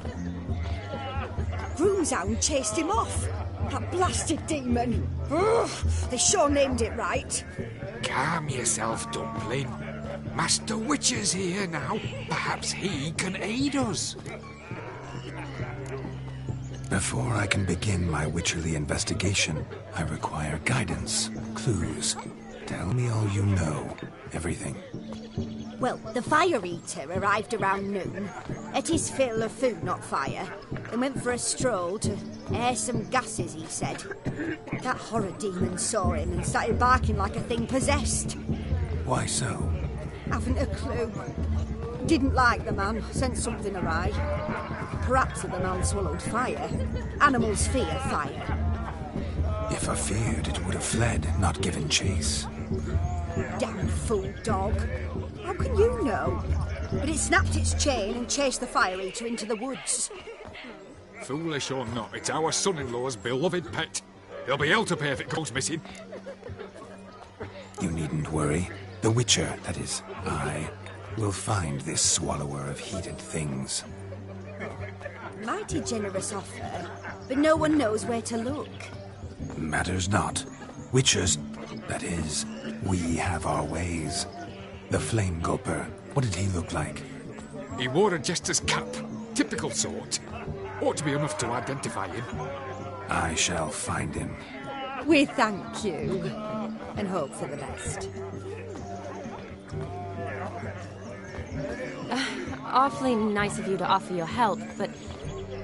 Groom's hound chased him off. That blasted demon. Ugh, they sure named it right. Calm yourself, Dumpling. Master Witcher's here now. Perhaps he can aid us. Before I can begin my Witcherly investigation, I require guidance, clues. Tell me all you know. Everything. Well, the fire eater arrived around noon, ate his fill of food, not fire, and went for a stroll to air some gases, he said. That horror demon saw him and started barking like a thing possessed. Why so? Haven't a clue. Didn't like the man, sent something awry. Perhaps the man swallowed fire. Animals fear fire. If I feared, it would have fled, not given chase. Damn fool dog. How can you know? But it snapped its chain and chased the fire eater into the woods. Foolish or not, it's our son-in-law's beloved pet. He'll be hell to pay if it goes missing. You needn't worry. The Witcher, that is, I, will find this swallower of heated things. Mighty generous offer, but no one knows where to look. Matters not. Witchers That is, we have our ways. The Flame Gulper, what did he look like? He wore a jester's cap. Typical sort. Ought to be enough to identify him. I shall find him. We thank you, and hope for the best. Awfully nice of you to offer your help, but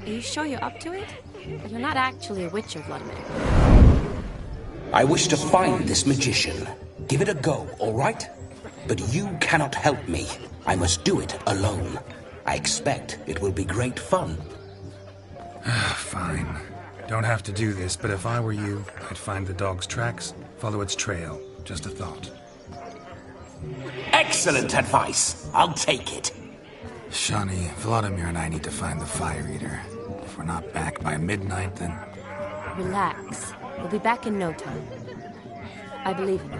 are you sure you're up to it? You're not actually a Witcher, Vladimir. I wish to find this magician. Give it a go, all right? But you cannot help me. I must do it alone. I expect it will be great fun. Fine. Don't have to do this, but if I were you, I'd find the dog's tracks, follow its trail. Just a thought. Excellent advice. I'll take it. Shani, Vladimir and I need to find the Fire Eater. If we're not back by midnight, then... Relax. We'll be back in no time. I believe in you.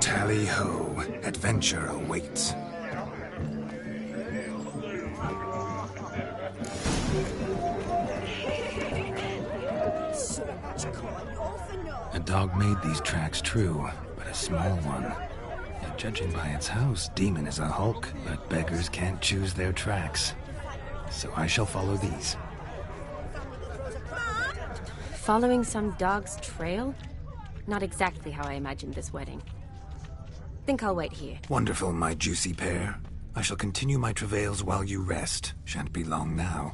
Tally-ho. Adventure awaits. A dog made these tracks true, but a small one. Yet judging by its house, Demon is a hulk, but beggars can't choose their tracks. So I shall follow these. Following some dog's trail? Not exactly how I imagined this wedding. Think I'll wait here. Wonderful, my juicy pair. I shall continue my travails while you rest. Shan't be long now.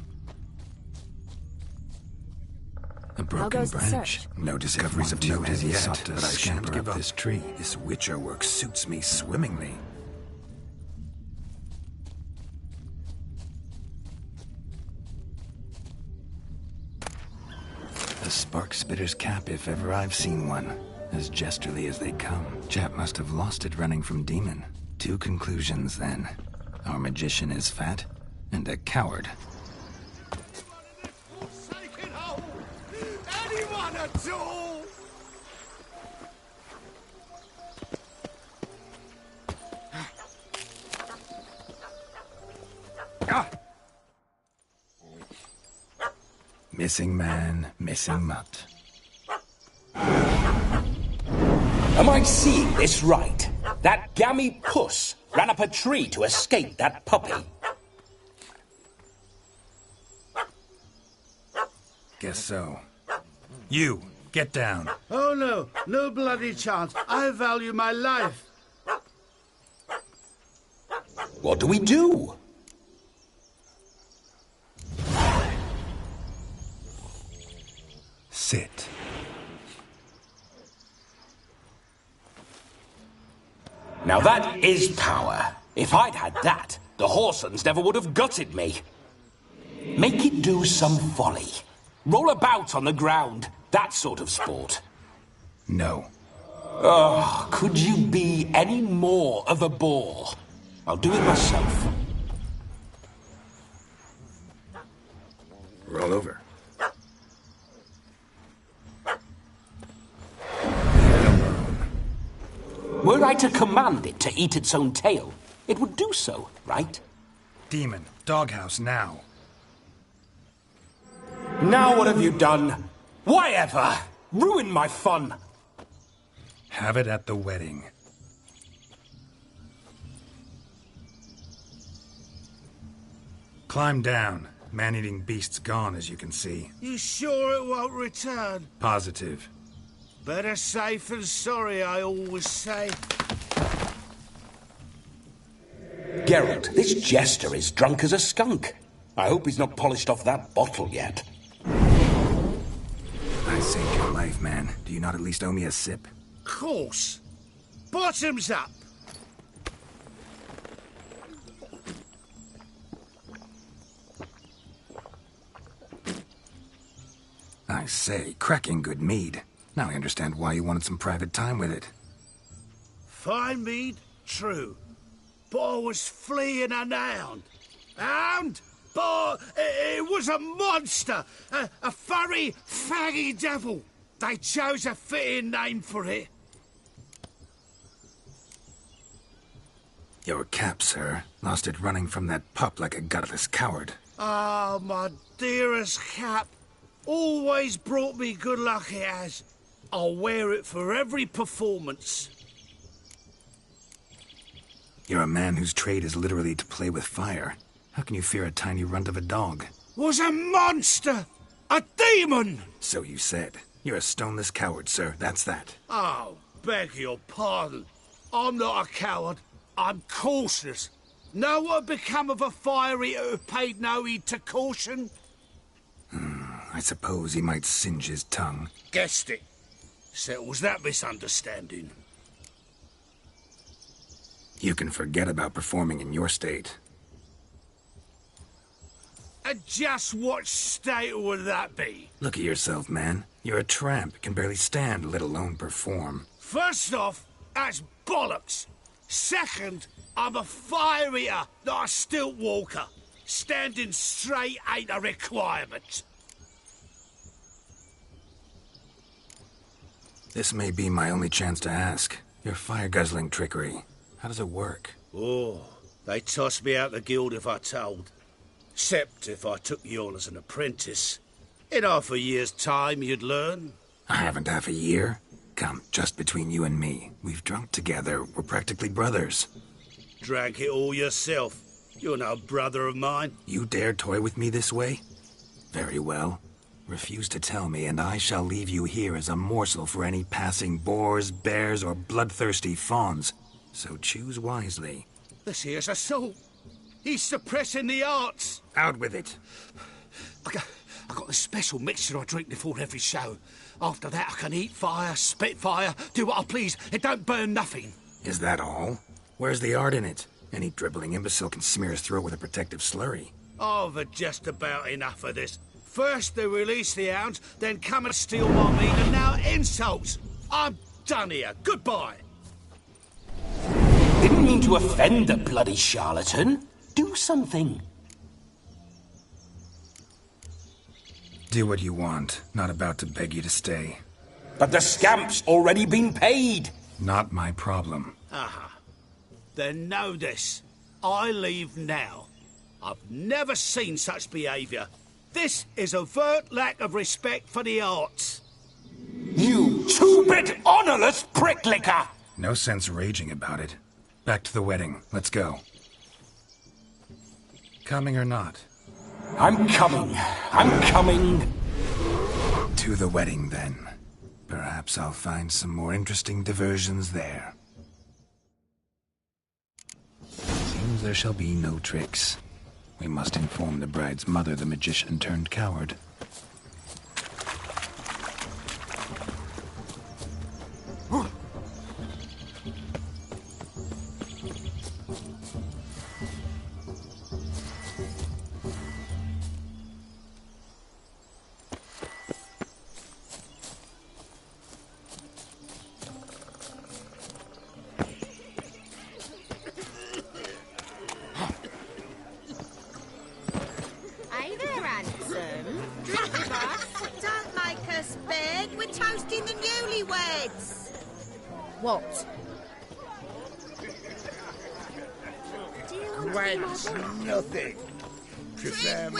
A broken branch. No discoveries of note as yet, but I shan't give up this tree. This Witcher work suits me swimmingly. A spark spitter's cap, if ever I've seen one. As jesterly as they come. Chap must have lost it running from Demon. Two conclusions, then. Our magician is fat, and a coward. Anyone at all? Missing man, missing mutt. Am I seeing this right? That gammy puss ran up a tree to escape that puppy. Guess so. You, get down. Oh no, no bloody chance. I value my life. What do we do? Sit. Now that is power. If I'd had that, the Horsons never would have gutted me. Make it do some folly. Roll about on the ground. That sort of sport. No. Oh, could you be any more of a bore? I'll do it myself. Roll over. Were I to command it to eat its own tail, it would do so, right? Demon, doghouse now. Now what have you done? Why ever? Ruin my fun. Have it at the wedding. Climb down. Man-eating beast's gone, as you can see. You sure it won't return? Positive. Better safe than sorry, I always say. Geralt, this jester is drunk as a skunk. I hope he's not polished off that bottle yet. I saved your life, man. Do you not at least owe me a sip? Course. Bottoms up. I say, cracking good mead. Now I understand why you wanted some private time with it. Fine mead, true. But I was fleeing an hound. Hound? But it was a monster. A furry, faggy devil. They chose a fitting name for it. Your cap, sir. Lost it running from that pup like a gutless coward. Ah, my dearest Cap. Always brought me good luck it has. I'll wear it for every performance. You're a man whose trade is literally to play with fire. How can you fear a tiny runt of a dog? Was a monster! A demon! So you said. You're a stoneless coward, sir. That's that. Oh, beg your pardon. I'm not a coward. I'm cautious. Know what become of a fire eater who paid no heed to caution? I suppose he might singe his tongue. Guessed it. Settles that misunderstanding. You can forget about performing in your state. And just what state would that be? Look at yourself, man. You're a tramp, can barely stand, let alone perform. First off, that's bollocks. Second, I'm a fire eater, not a stilt walker. Standing straight ain't a requirement. This may be my only chance to ask. Your fire-guzzling trickery, how does it work? Oh, they'd toss me out the guild if I told. Except if I took you on as an apprentice. In half a year's time, you'd learn. I haven't half a year. Come, just between you and me. We've drunk together. We're practically brothers. Drank it all yourself. You're no brother of mine. You dare toy with me this way? Very well. Refuse to tell me, and I shall leave you here as a morsel for any passing boars, bears, or bloodthirsty fawns. So choose wisely. This here's assault. He's suppressing the arts. Out with it. I got a special mixture I drink before every show. After that, I can eat fire, spit fire, do what I please. It don't burn nothing. Is that all? Where's the art in it? Any dribbling imbecile can smear his throat with a protective slurry. I've had just about enough of this. First they release the hounds, then come and steal my meat, and now insults. I'm done here. Goodbye. Didn't mean to offend the bloody charlatan. Do something. Do what you want. Not about to beg you to stay. But the scamp's already been paid. Not my problem. Aha. Then know this. I leave now. I've never seen such behaviour. This is overt lack of respect for the arts. You two-bit honourless pricklicker! No sense raging about it. Back to the wedding. Let's go. Coming or not? I'm coming. I'm coming. To the wedding, then. Perhaps I'll find some more interesting diversions there. Seems there shall be no tricks. We must inform the bride's mother the magician turned coward. What? Quench nothing. Prefer my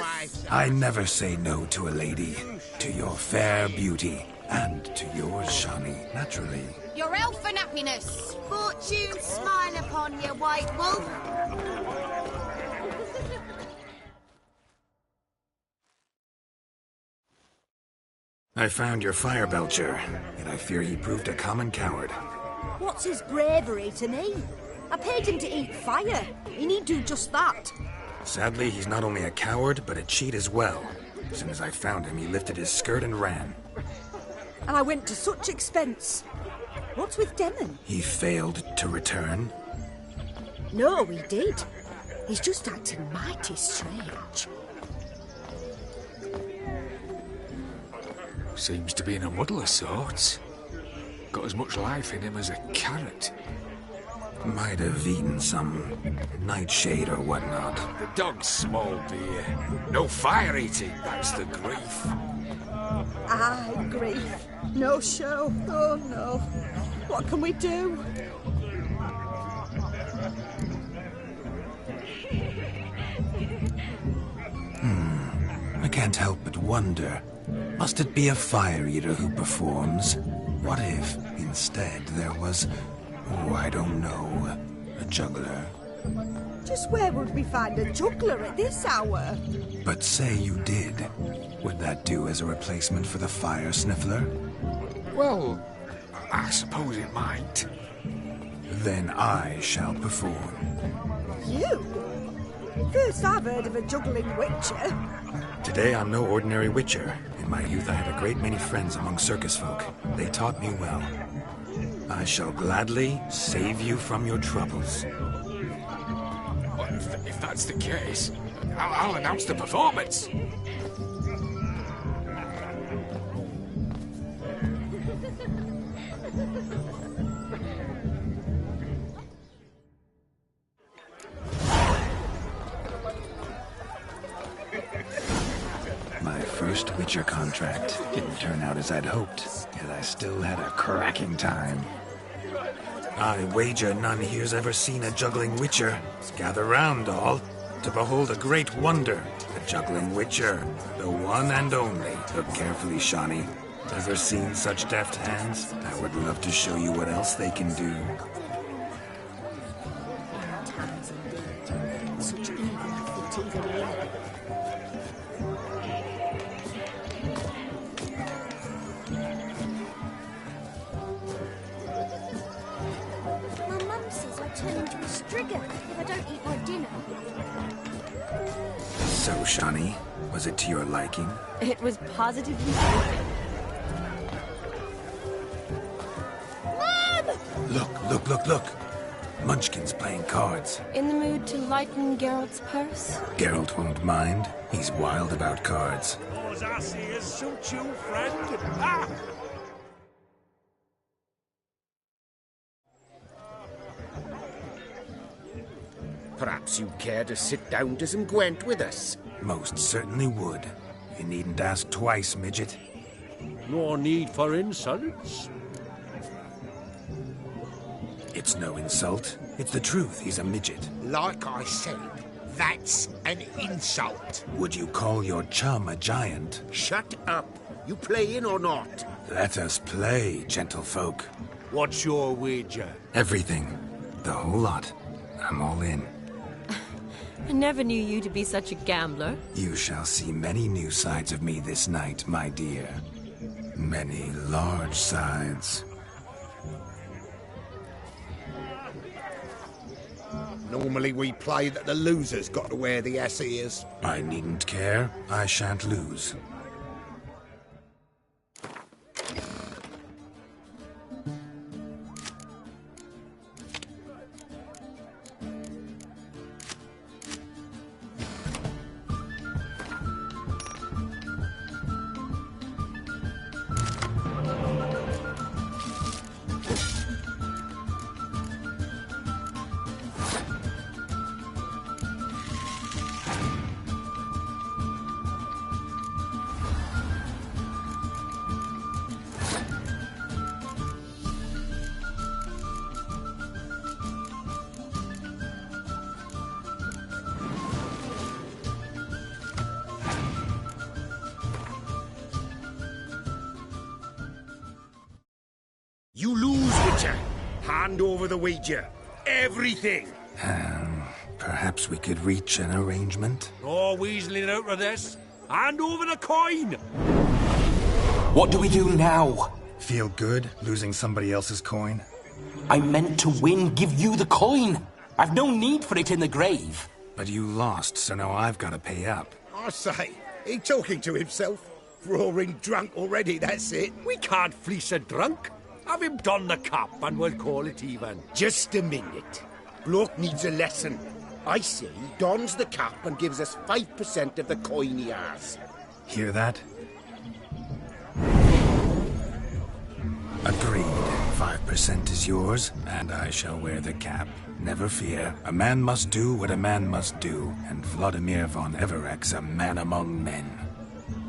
wife. I never say no to a lady. To your fair beauty. And to yours, Shani, naturally. Your elfin happiness. Fortune smile upon you, white wolf. I found your fire belcher, yet I fear he proved a common coward. What's his bravery to me? I paid him to eat fire. He need do just that. Sadly, he's not only a coward, but a cheat as well. As soon as I found him, he lifted his skirt and ran. And I went to such expense. What's with Demon? He failed to return. No, he did. He's just acting mighty strange. Seems to be in a muddle of sorts. Got as much life in him as a carrot. Might have eaten some nightshade or whatnot. The dog's small beer. No fire eating, that's the grief. Aye, grief. No show. Oh no. What can we do? I can't help but wonder. Must it be a fire eater who performs? What if, instead, there was, oh, I don't know, a juggler? Just where would we find a juggler at this hour? But say you did. Would that do as a replacement for the fire sniffler? Well, I suppose it might. Then I shall perform. You? First I've heard of a juggling witcher. Today I'm no ordinary witcher. In my youth I had a great many friends among circus folk. They taught me well. I shall gladly save you from your troubles. Well, if that's the case, I'll announce the performance. My first Witcher contract didn't turn out as I'd hoped, yet I still had a cracking time. I wager none here's ever seen a juggling Witcher. Gather round, all, to behold a great wonder. The juggling Witcher, the one and only. Look carefully, Shawnee. Ever seen such deft hands? I would love to show you what else they can do. Such evil footing and lead. My mum says I turn into a strigger if I don't eat my dinner. So, Shawnee, was it to your liking? It was positively perfect. Look. Munchkin's playing cards. In the mood to lighten Geralt's purse? Geralt won't mind. He's wild about cards. Those asses suit you, friend. Ah! Perhaps you'd care to sit down to some Gwent with us? Most certainly would. You needn't ask twice, midget. No need for insults. It's no insult. It's the truth. He's a midget. Like I said, that's an insult. Would you call your chum a giant? Shut up. You playing or not? Let us play, gentlefolk. What's your wager? Everything. The whole lot. I'm all in. I never knew you to be such a gambler. You shall see many new sides of me this night, my dear. Many large sides. Normally we play that the loser's got to wear the ass ears. I needn't care. I shan't lose. You lose, Witcher. Hand over the wager. Everything. Perhaps we could reach an arrangement? No weaseling out of this. Hand over the coin. What do we do now? Feel good losing somebody else's coin? I meant to win, give you the coin. I've no need for it in the grave. But you lost, so now I've got to pay up. I say, he talking to himself. Roaring drunk already, that's it. We can't fleece a drunk. Have him don the cap and we'll call it even. Just a minute. Bloke needs a lesson. I say he dons the cap and gives us 5% of the coin he has. Hear that? Agreed. 5% is yours, and I shall wear the cap. Never fear. A man must do what a man must do, and Vladimir von Evereck's a man among men.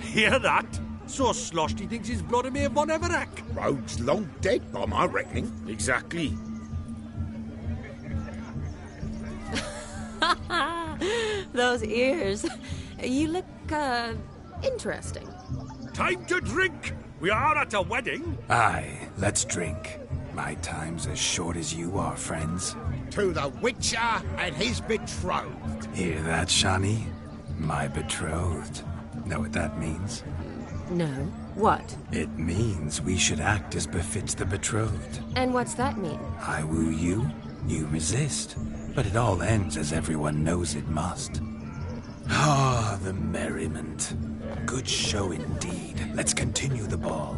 Hear that? So sloshed he thinks he's Vladimir von Evereck. Rogue's long dead, by my reckoning. Exactly. Those ears. You look, interesting. Time to drink! We are at a wedding. Aye, let's drink. My time's as short as you are, friends. To the Witcher and his betrothed. Hear that, Shani? My betrothed. Know what that means? No. What? It means we should act as befits the betrothed. And what's that mean? I woo you, you resist. But it all ends as everyone knows it must. Ah, the merriment. Good show indeed. Let's continue the ball.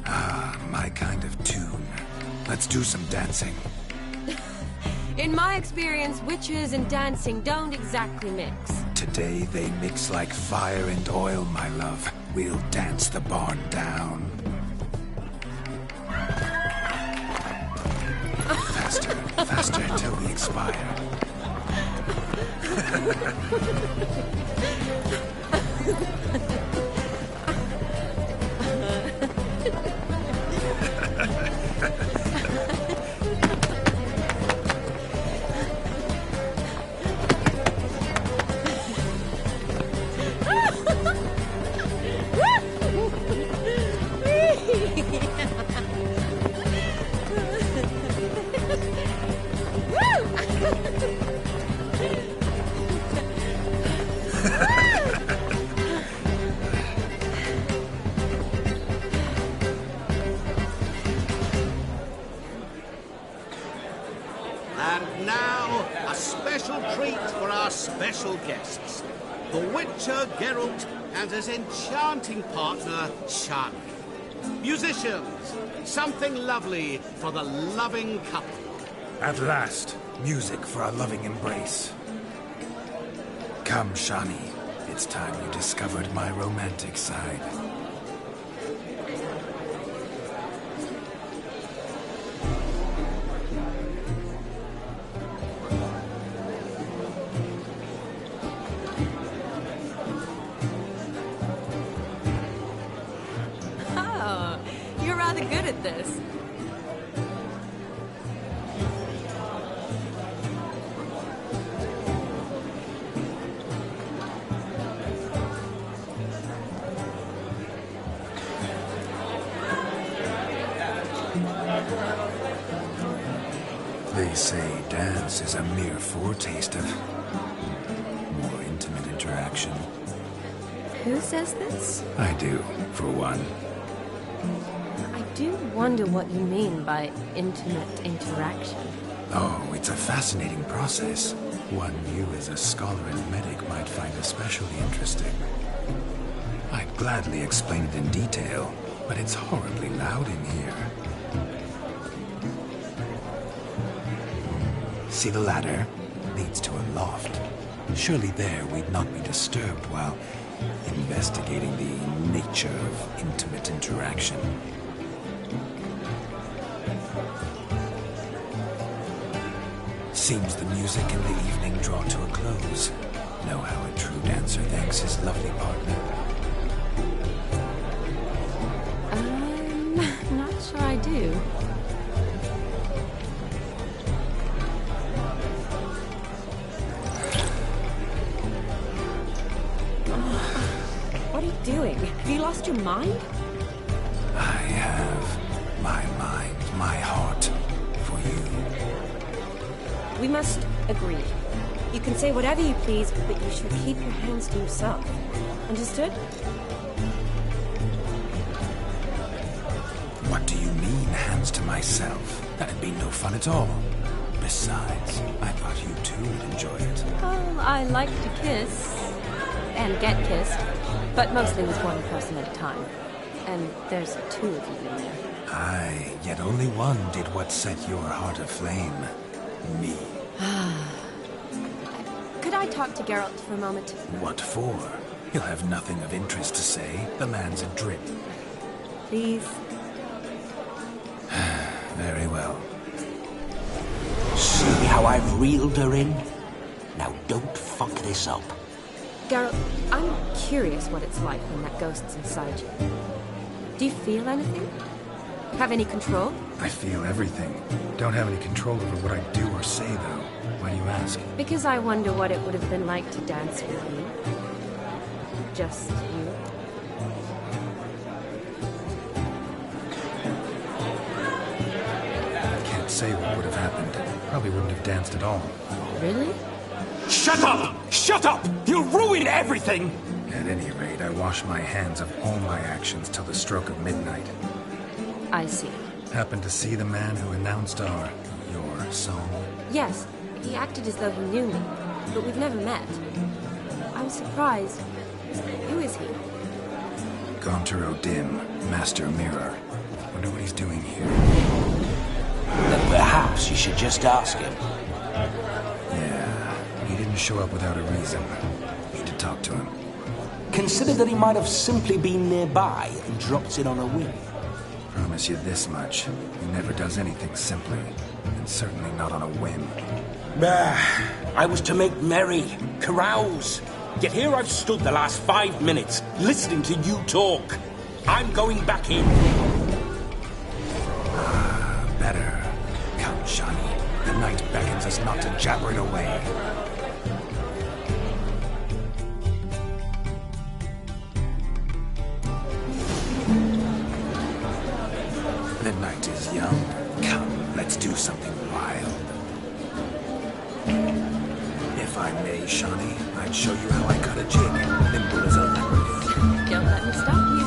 Ah, my kind of tune. Let's do some dancing. In my experience, witches and dancing don't exactly mix. Today they mix like fire and oil, my love. We'll dance the barn down. Faster, faster till we expire. And now, a special treat for our special guests. The Witcher Geralt and his enchanting partner, Shani. Musicians, something lovely for the loving couple. At last, music for our loving embrace. Come, Shani. It's time you discovered my romantic side. Oh, you're rather good at this. They say dance is a mere foretaste of more intimate interaction. Who says this? I do, for one. I do wonder what you mean by intimate interaction. Oh, it's a fascinating process. One you as a scholar and medic might find especially interesting. I'd gladly explain it in detail, but it's horribly loud in here. See the ladder? Leads to a loft. Surely there we'd not be disturbed while investigating the nature of intimate interaction. Seems the music in the evening draw to a close. Know how a true dancer thanks his lovely partner. Not sure I do. What are you doing? Have you lost your mind? I have my mind, my heart for you. We must agree. You can say whatever you please, but you should keep your hands to yourself. Understood? What do you mean, hands to myself? That'd be no fun at all. Besides, I thought you two would enjoy it. Well, I like to kiss. And get kissed. But mostly with one person at a time. And there's two of you in there. Aye, yet only one did what set your heart aflame. Me. Could I talk to Geralt for a moment? What for? He'll have nothing of interest to say. The man's a drip. Please? Very well. See how I've reeled her in? Now don't fuck this up. Geralt, I'm curious what it's like when that ghost's inside you. Do you feel anything? Have any control? I feel everything. Don't have any control over what I do or say, though. Why do you ask? Because I wonder what it would have been like to dance with you. Just you. Can't say what would have happened. Probably wouldn't have danced at all. Really? Shut up! Shut up! You'll ruin everything! At any rate, I wash my hands of all my actions till the stroke of midnight. I see. Happened to see the man who announced your song? Yes, he acted as though he knew me, but we've never met. I was surprised. Who is he? Gaunter O'Dim, Master Mirror. Wonder what he's doing here. Then perhaps you should just ask him. Yeah, he didn't show up without a reason. Need to talk to him. Consider that he might have simply been nearby and dropped in on a whim. Promise you this much. He never does anything simply. And certainly not on a whim. I was to make merry, carouse. Yet here I've stood the last 5 minutes, listening to you talk. I'm going back in. Better. Come, Shani. The night beckons us not to jabber it away. The night is young. Come, let's do something wild. If I may, Shani, I'd show you how I cut a jig, nimble as a leopard. Don't let him stop you.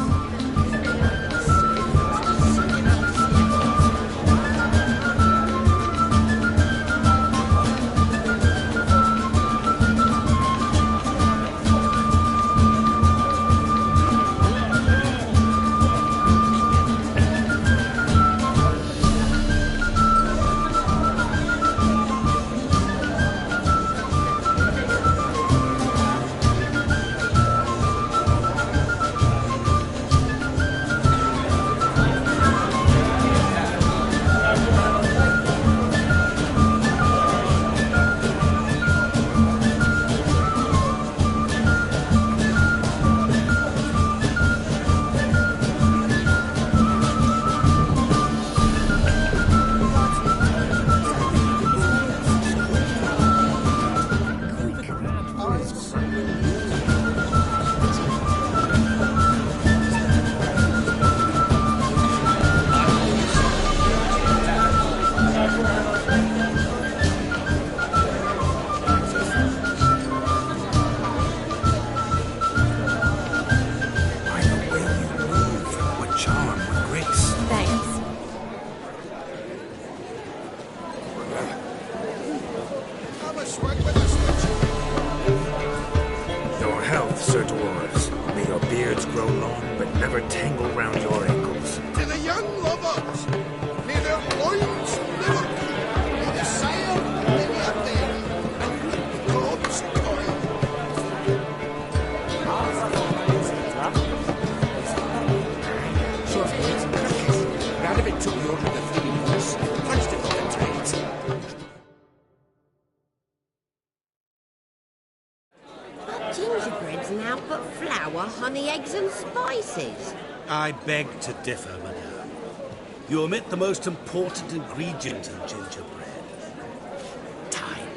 Gingerbread's now but flour, honey, eggs and spices. I beg to differ, madame. You omit the most important ingredient in gingerbread. Time.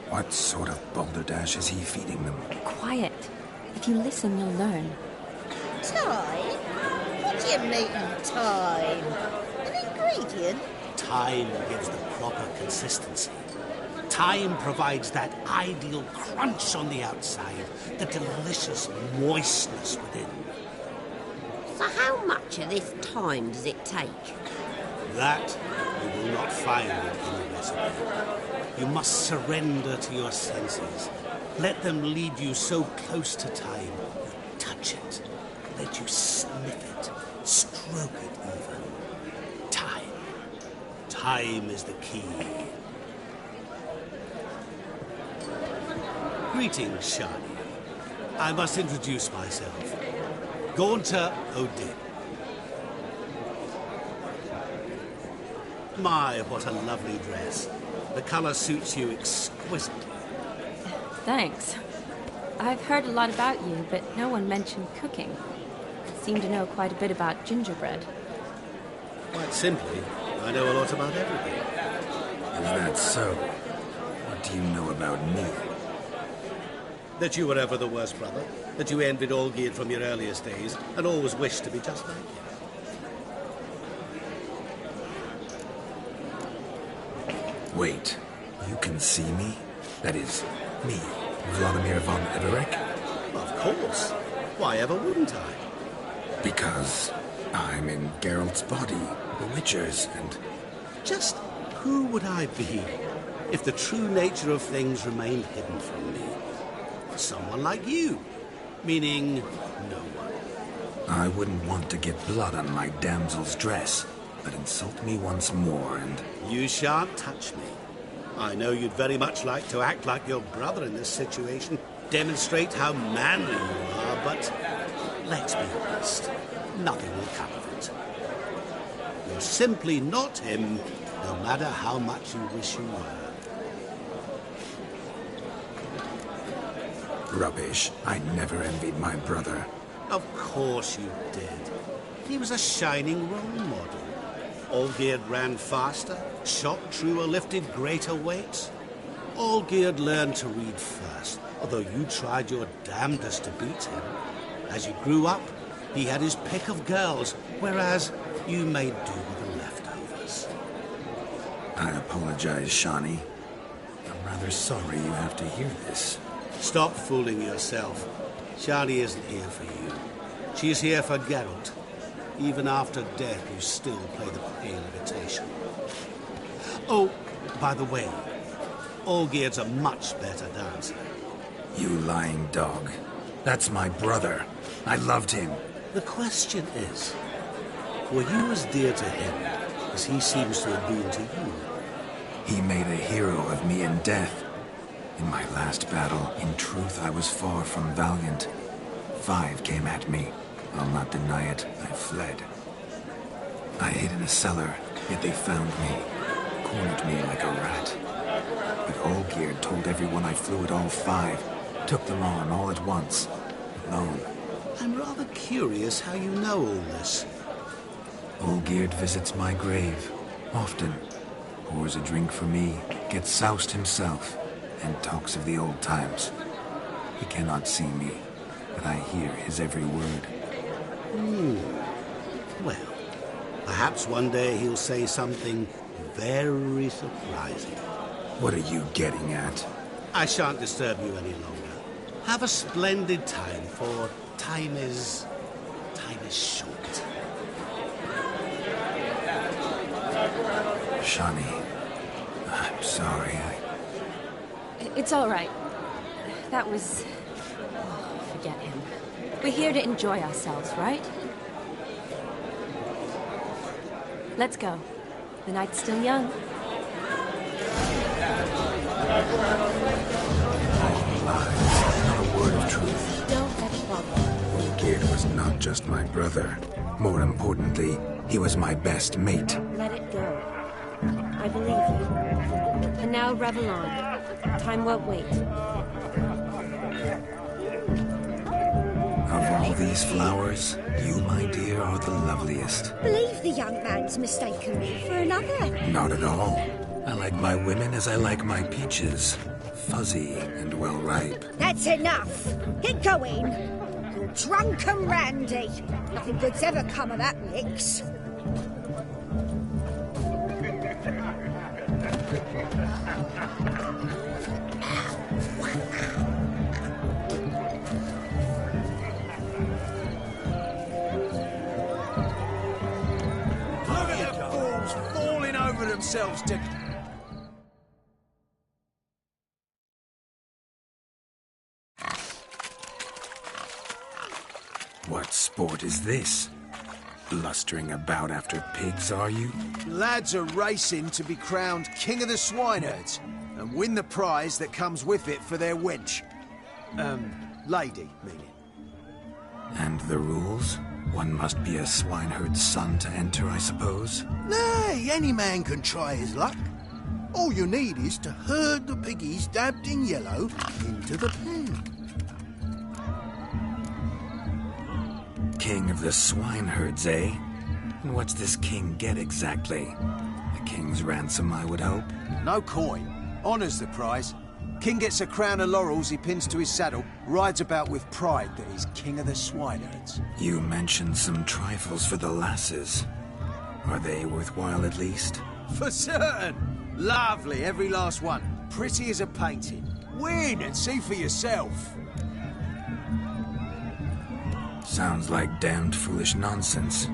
What sort of balderdash is he feeding them? Quiet. If you listen, you'll learn. Time? What do you mean, time? An ingredient? Time gives the proper consistency. Time provides that ideal crunch on the outside, the delicious moistness within. So how much of this time does it take? That you will not find in any recipe. You must surrender to your senses. Let them lead you so close to time, you touch it. Let you sniff it, stroke it even. Time. Time is the key. Greetings, Shani. I must introduce myself. Gaunter O'Dim. My, what a lovely dress. The colour suits you exquisitely. Thanks. I've heard a lot about you, but no one mentioned cooking. You seem to know quite a bit about gingerbread. Quite simply, I know a lot about everything. Is that so? What do you know about me? That you were ever the worst brother, that you envied Olgierd from your earliest days, and always wished to be just like him. Wait, you can see me? That is, me, Vladimir von Everec? Of course. Why ever wouldn't I? Because I'm in Geralt's body, the Witcher's, and... Just who would I be if the true nature of things remained hidden from me? Someone like you, meaning no one. I wouldn't want to get blood on my damsel's dress, but insult me once more and... You shan't touch me. I know you'd very much like to act like your brother in this situation, demonstrate how manly you are, but let's be honest, nothing will come of it. You're simply not him, no matter how much you wish you were. Rubbish. I never envied my brother. Of course you did. He was a shining role model. Olgierd ran faster, shot truer, lifted greater weights. Olgierd learned to read first, although you tried your damnedest to beat him. As you grew up, he had his pick of girls, whereas you made do with the leftovers. I apologize, Shani. I'm rather sorry you have to hear this. Stop fooling yourself. Shani isn't here for you. She's here for Geralt. Even after death, you still play the pale imitation. Oh, by the way, Olgierd's a much better dancer. You lying dog. That's my brother. I loved him. The question is, were you as dear to him as he seems to have been to you? He made a hero of me in death. In my last battle, in truth, I was far from valiant. 5 came at me. I'll not deny it, I fled. I hid in a cellar, yet they found me, cornered me like a rat. But Olgierd told everyone I flew at all 5, took them on all at once, alone. I'm rather curious how you know all this. Olgierd visits my grave, often. Pours a drink for me, gets soused himself, and talks of the old times. He cannot see me, but I hear his every word. Well, perhaps one day he'll say something very surprising. What are you getting at? I shan't disturb you any longer. Have a splendid time, for time is short. Shani, I'm sorry. It's all right. That was... Oh, forget him. We're here to enjoy ourselves, right? Let's go. The night's still young. Lies, not a word of truth. Don't let it bother you. Olgierd was not just my brother. More importantly, he was my best mate. Let it go. I believe you. And now revel on. Time won't wait. Of all these flowers, you, my dear, are the loveliest. Believe the young man's mistaken me for another. Not at all. I like my women as I like my peaches. Fuzzy and well ripe. That's enough. Get going. You're drunk and randy. Nothing good's ever come of that mix. Look at the fools falling over themselves to... What sport is this? Blustering about after pigs, are you? Lads are racing to be crowned King of the Swineherds and win the prize that comes with it for their wench. Lady, meaning. And the rules? One must be a swineherd's son to enter, I suppose? Nay, any man can try his luck. All you need is to herd the piggies dabbed in yellow into the pen. King of the swineherds, eh? And what's this king get exactly? A king's ransom, I would hope. No coin. Honours the prize. King gets a crown of laurels he pins to his saddle, rides about with pride that he's king of the swineherds. You mentioned some trifles for the lasses. Are they worthwhile at least? For certain! Lovely, every last one. Pretty as a painting. Win and see for yourself. Sounds like damned foolish nonsense.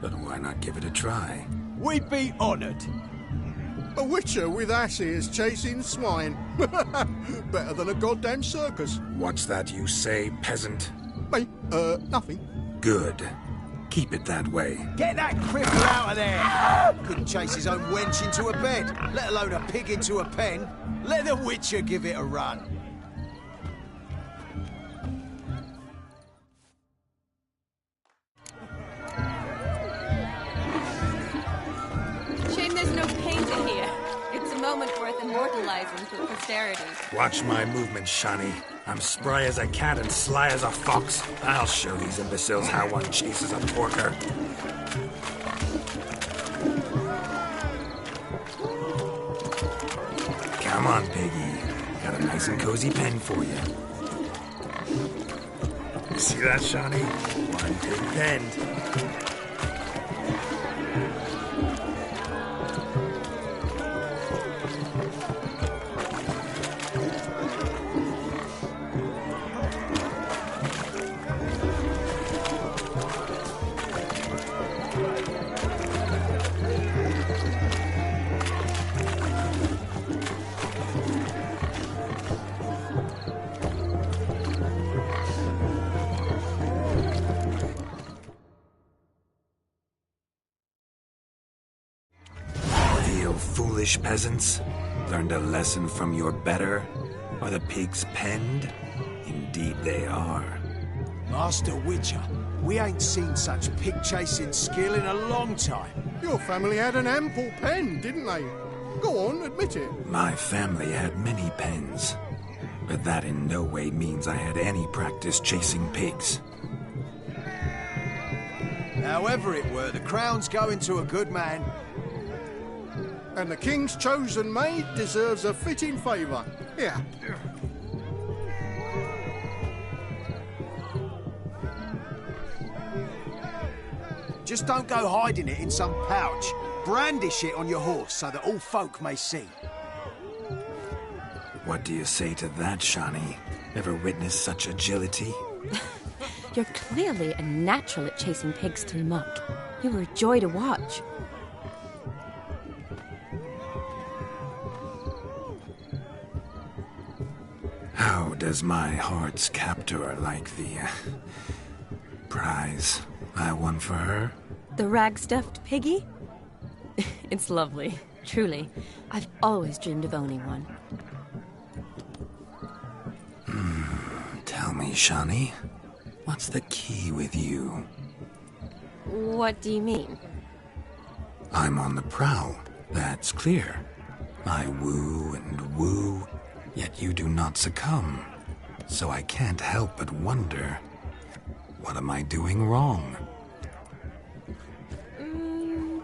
But why not give it a try? We'd be honoured. A witcher with asses chasing swine. Better than a goddamn circus. What's that you say, peasant? Me? Nothing. Good. Keep it that way. Get that cripple out of there! Couldn't chase his own wench into a bed, let alone a pig into a pen. Let the Witcher give it a run. Shame there's no painter here. It's a moment worth immortalizing for posterity. Watch my movements, Shani. I'm spry as a cat and sly as a fox. I'll show these imbeciles how one chases a porker. Come on, piggy. Got a nice and cozy pen for you. See that, Shani? One big pen. Foolish peasants? Learned a lesson from your better? Are the pigs penned? Indeed they are. Master Witcher, we ain't seen such pig-chasing skill in a long time. Your family had an ample pen, didn't they? Go on, admit it. My family had many pens, but that in no way means I had any practice chasing pigs. However it were, the crown's going to a good man. And the king's chosen maid deserves a fitting favour. Here. Just don't go hiding it in some pouch. Brandish it on your horse so that all folk may see. What do you say to that, Shani? Ever witnessed such agility? You're clearly a natural at chasing pigs through muck. You were a joy to watch. How does my heart's captor like the prize I won for her? The rag-stuffed piggy? It's lovely, truly. I've always dreamed of owning one. Tell me, Shani, what's the key with you? What do you mean? I'm on the prowl, that's clear. I woo and woo, yet you do not succumb. So I can't help but wonder, what am I doing wrong?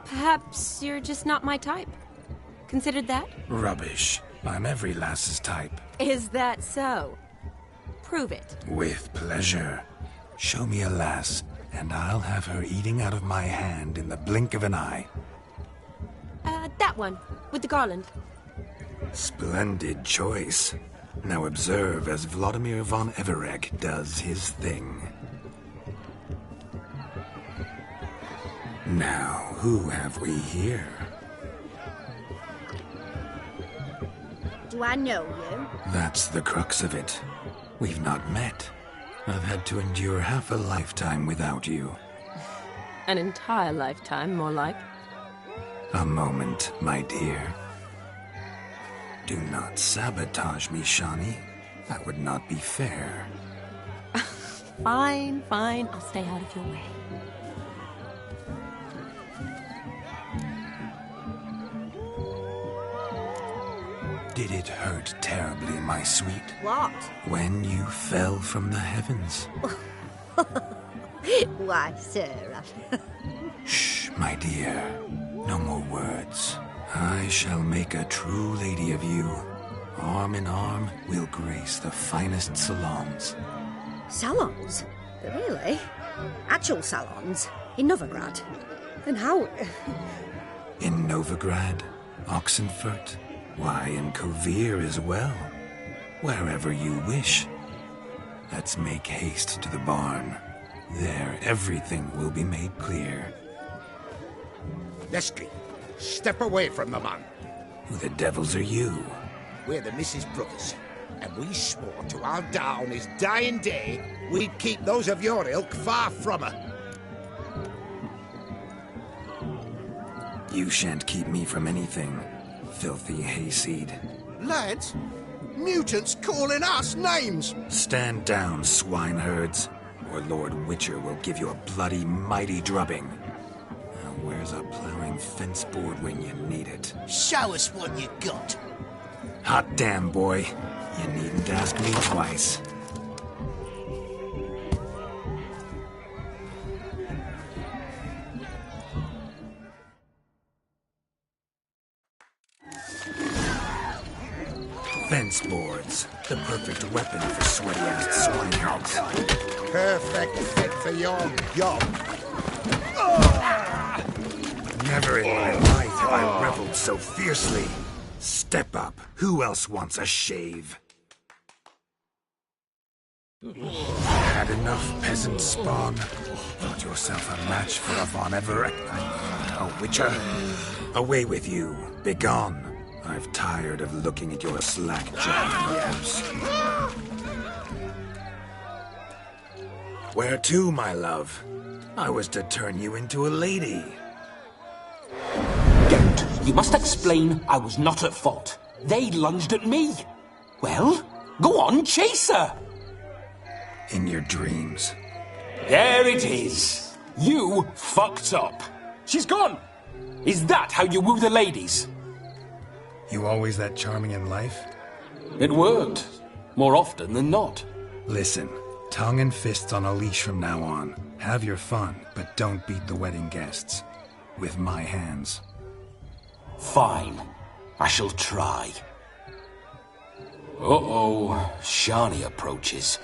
Perhaps you're just not my type. Considered that? Rubbish. I'm every lass's type. Is that so? Prove it. With pleasure. Show me a lass, and I'll have her eating out of my hand in the blink of an eye. That one, with the garland. Splendid choice. Now observe as Vladimir von Everegg does his thing. Now, who have we here? Do I know you? That's the crux of it. We've not met. I've had to endure half a lifetime without you. An entire lifetime, more like. A moment, my dear. Do not sabotage me, Shani. That would not be fair. Fine, fine. I'll stay out of your way. Did it hurt terribly, my sweet? What? When you fell from the heavens? Why, sir, Shh, my dear. No more words. I shall make a true lady of you. Arm in arm, we'll grace the finest salons. Salons? Really? Actual salons? In Novigrad? And how... In Novigrad, Oxenfurt, why, in Kovir as well. Wherever you wish. Let's make haste to the barn. There, everything will be made clear. Leslie, step away from the man. Who the devils are you? We're the Mrs. Brothers, and we swore to our Da on his dying day we'd keep those of your ilk far from her. You shan't keep me from anything, filthy hayseed. Lads, mutants calling us names! Stand down, swineherds, or Lord Witcher will give you a bloody mighty drubbing. Now where's a plowing fence board when you need it? Show us what you got. Hot damn, boy. You needn't ask me twice. Fence boards. The perfect weapon for sweaty-ass swineherds. Perfect fit for your job. Never in my life have I reveled so fiercely. Step up. Who else wants a shave? Had enough, peasant spawn. Thought yourself a match for a Von Everett. A Witcher. Away with you. Begone. I've tired of looking at your slack-jawed nose. Where to, my love? I was to turn you into a lady. Don't. You must explain I was not at fault. They lunged at me. Well, go on, chase her. In your dreams. There it is. You fucked up. She's gone. Is that how you woo the ladies? You always that charming in life? It worked. More often than not. Listen, tongue and fists on a leash from now on. Have your fun, but don't beat the wedding guests. With my hands. Fine. I shall try. Uh-oh. Shani approaches.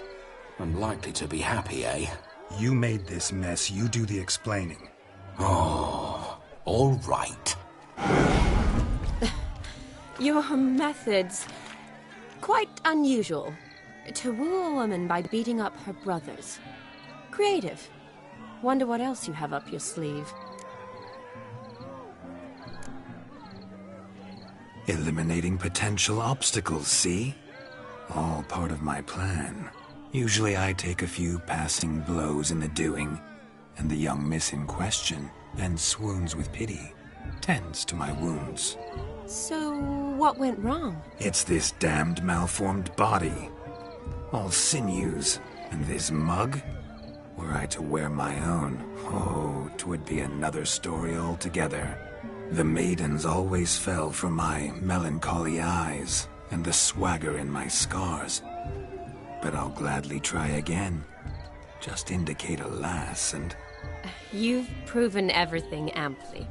Unlikely to be happy, eh? You made this mess. You do the explaining. Oh, all right. Your methods... quite unusual. To woo a woman by beating up her brothers. Creative. Wonder what else you have up your sleeve. Eliminating potential obstacles, see? All part of my plan. Usually I take a few passing blows in the doing, and the young miss in question then swoons with pity, tends to my wounds. So, what went wrong? It's this damned malformed body. All sinews, and this mug? Were I to wear my own, oh, 'twould be another story altogether. The maidens always fell for my melancholy eyes, and the swagger in my scars. But I'll gladly try again. Just indicate a lass and... You've proven everything amply.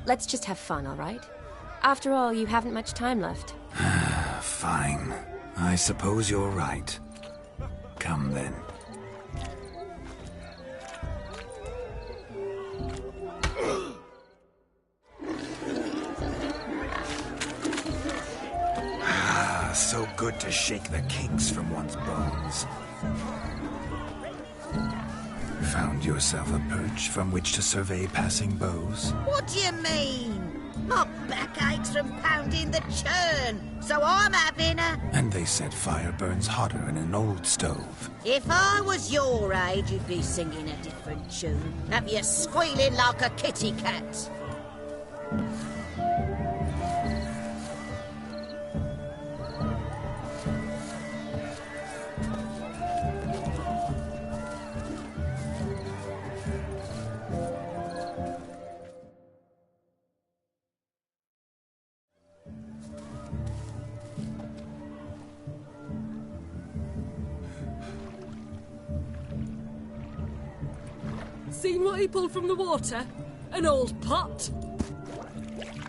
Let's just have fun, all right? After all, you haven't much time left. Fine. I suppose you're right. Come then. So good to shake the kinks from one's bones. Found yourself a perch from which to survey passing beaux? What do you mean? My back aches from pounding the churn, so I'm having a... And they said fire burns hotter in an old stove. If I was your age, you'd be singing a different tune. Have you squealing like a kitty cat? Seen what he pulled from the water? An old pot?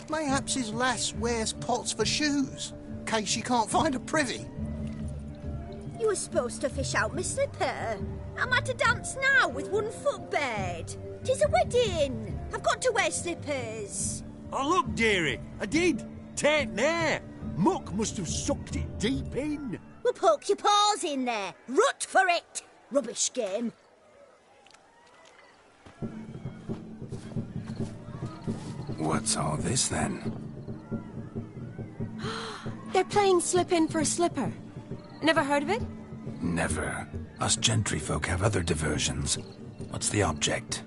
Mayhaps his lass wears pots for shoes, in case she can't find a privy. You were supposed to fish out my slipper. I'm at a dance now with one foot bared. 'Tis a wedding. I've got to wear slippers. Oh, look, dearie, I did. Tain't there. Muck must have sucked it deep in. Well, poke your paws in there. Rut for it. Rubbish game. What's all this, then? They're playing slip in for a slipper. Never heard of it? Never. Us gentry folk have other diversions. What's the object?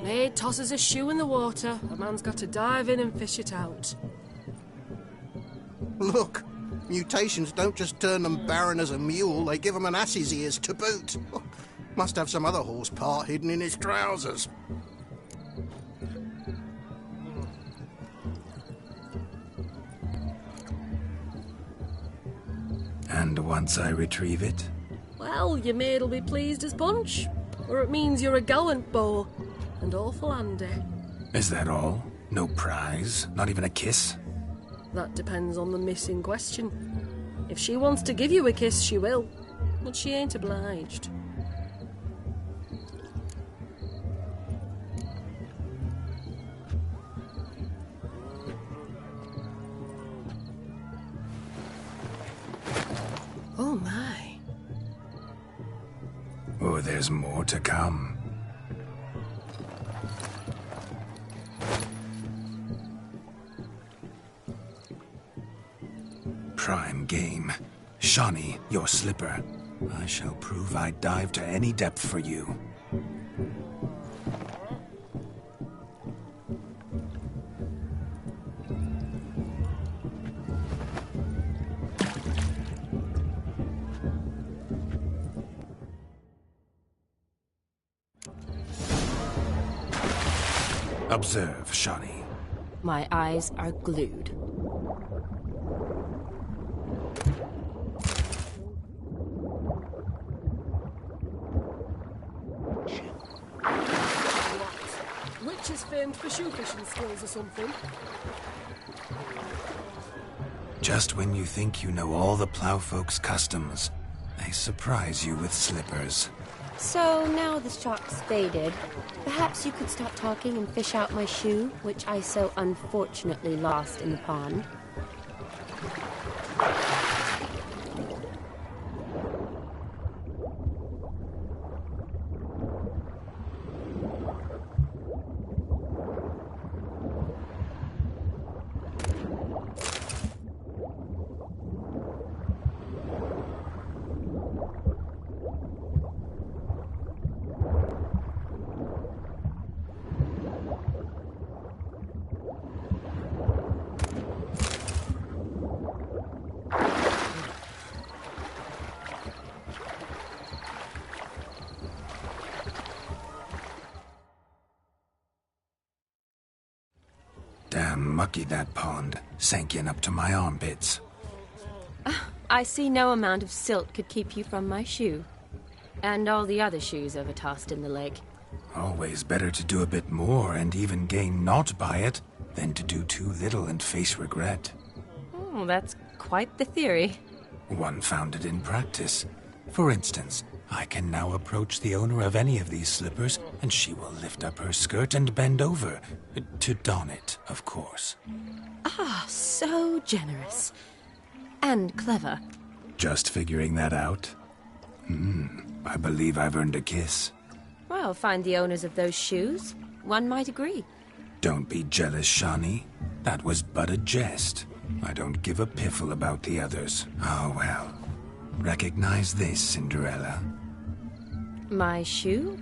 Maid tosses a shoe in the water. A man's got to dive in and fish it out. Look, mutations don't just turn them barren as a mule, they give them an ass's ears to boot. Must have some other horse part hidden in his trousers. And once I retrieve it? Well, your maid'll be pleased as punch. Or it means you're a gallant beau. And awful handy. Is that all? No prize? Not even a kiss? That depends on the miss in question. If she wants to give you a kiss, she will. But she ain't obliged. Oh my. Oh, there's more to come. Prime game. Shawnee, your slipper. I shall prove I'd dive to any depth for you. Observe, Shawnee. My eyes are glued. Witcher's famed for shoe fishing skills or something. Just when you think you know all the plowfolk's customs, they surprise you with slippers. So now the shock's faded, perhaps you could stop talking and fish out my shoe, which I so unfortunately lost in the pond. Damn mucky, that pond. Sank in up to my armpits. I see no amount of silt could keep you from my shoe. And all the other shoes overtossed in the lake. Always better to do a bit more and even gain naught by it than to do too little and face regret. Oh, that's quite the theory. One founded in practice. For instance, I can now approach the owner of any of these slippers, and she will lift up her skirt and bend over. To don it, of course. Ah, so generous. And clever. Just figuring that out? I believe I've earned a kiss. Well, find the owners of those shoes. One might agree. Don't be jealous, Shawnee. That was but a jest. I don't give a piffle about the others. Oh, well. Recognize this, Cinderella. My shoe?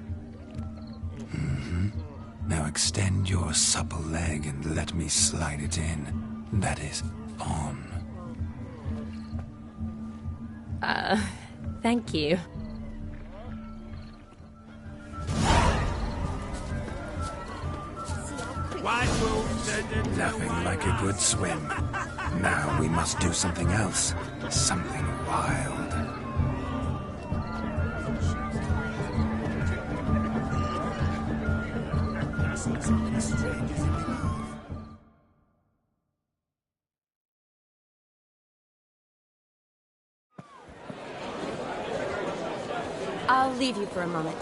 Now extend your supple leg and let me slide it in. That is, on. Thank you. Nothing like a good swim. Now we must do something else. Something wild. seen so many strangers in my life. I'll leave you for a moment.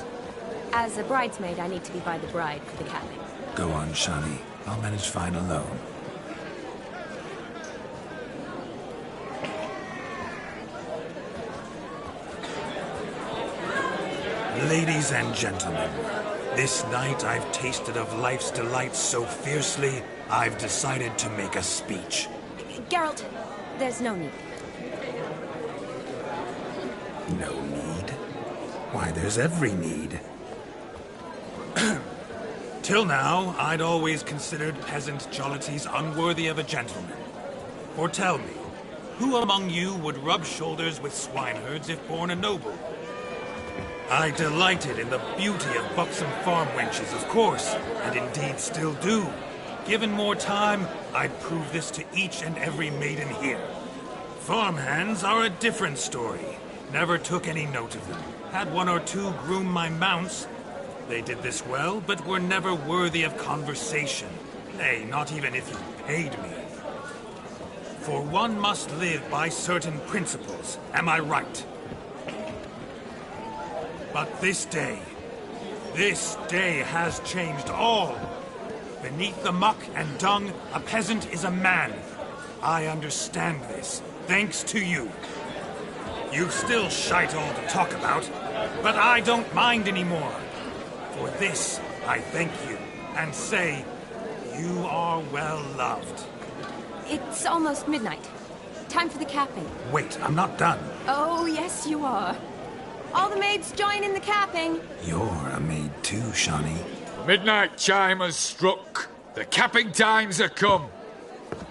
As a bridesmaid, I need to be by the bride for the capping. Go on, Shani. I'll manage fine alone. Ladies and gentlemen, this night I've tasted of life's delights so fiercely, I've decided to make a speech. Geralt, there's no need. No need? Why, there's every need. Till now, I'd always considered peasant jollities unworthy of a gentleman. For tell me, who among you would rub shoulders with swineherds if born a noble? I delighted in the beauty of buxom farm wenches, of course, and indeed still do. Given more time, I'd prove this to each and every maiden here. Farmhands are a different story. Never took any note of them. Had one or two groom my mounts. They did this well, but were never worthy of conversation. Nay, not even if you paid me. For one must live by certain principles, am I right? But this day has changed all. Beneath the muck and dung, a peasant is a man. I understand this, thanks to you. You've still shite all to talk about, but I don't mind anymore. For this, I thank you, and say, you are well loved. It's almost midnight. Time for the capping. Wait, I'm not done. Oh, yes, you are. All the maids join in the capping. You're a maid too, Shani. Midnight chime has struck. The capping times are come.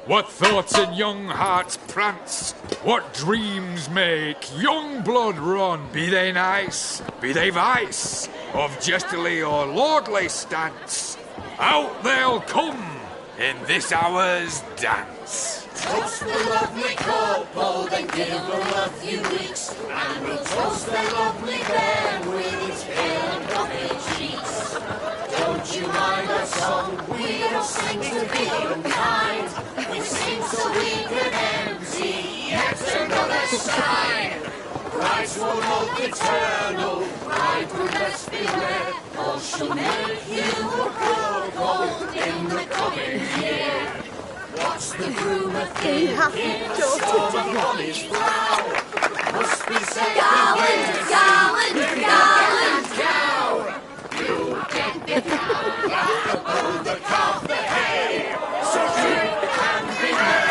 What thoughts in young hearts prance? What dreams make young blood run? Be they nice, be they vice, of jestily or lordly stance, out they'll come in this hour's dance. Toast the lovely couple, then give them a few weeks, and we'll toast the lovely bear with its pale and puffy cheeks. Don't you mind our song? We don't sing to be unkind. We sing so we can empty yet another stein. Brides will love eternal, bridegroom best beware, or she'll make you a cuckold in the coming year. What's the groom a thinking? Storm upon his brow. Must be said cow. You'll get the cow like a bull that carved the hay. So drink and be merry.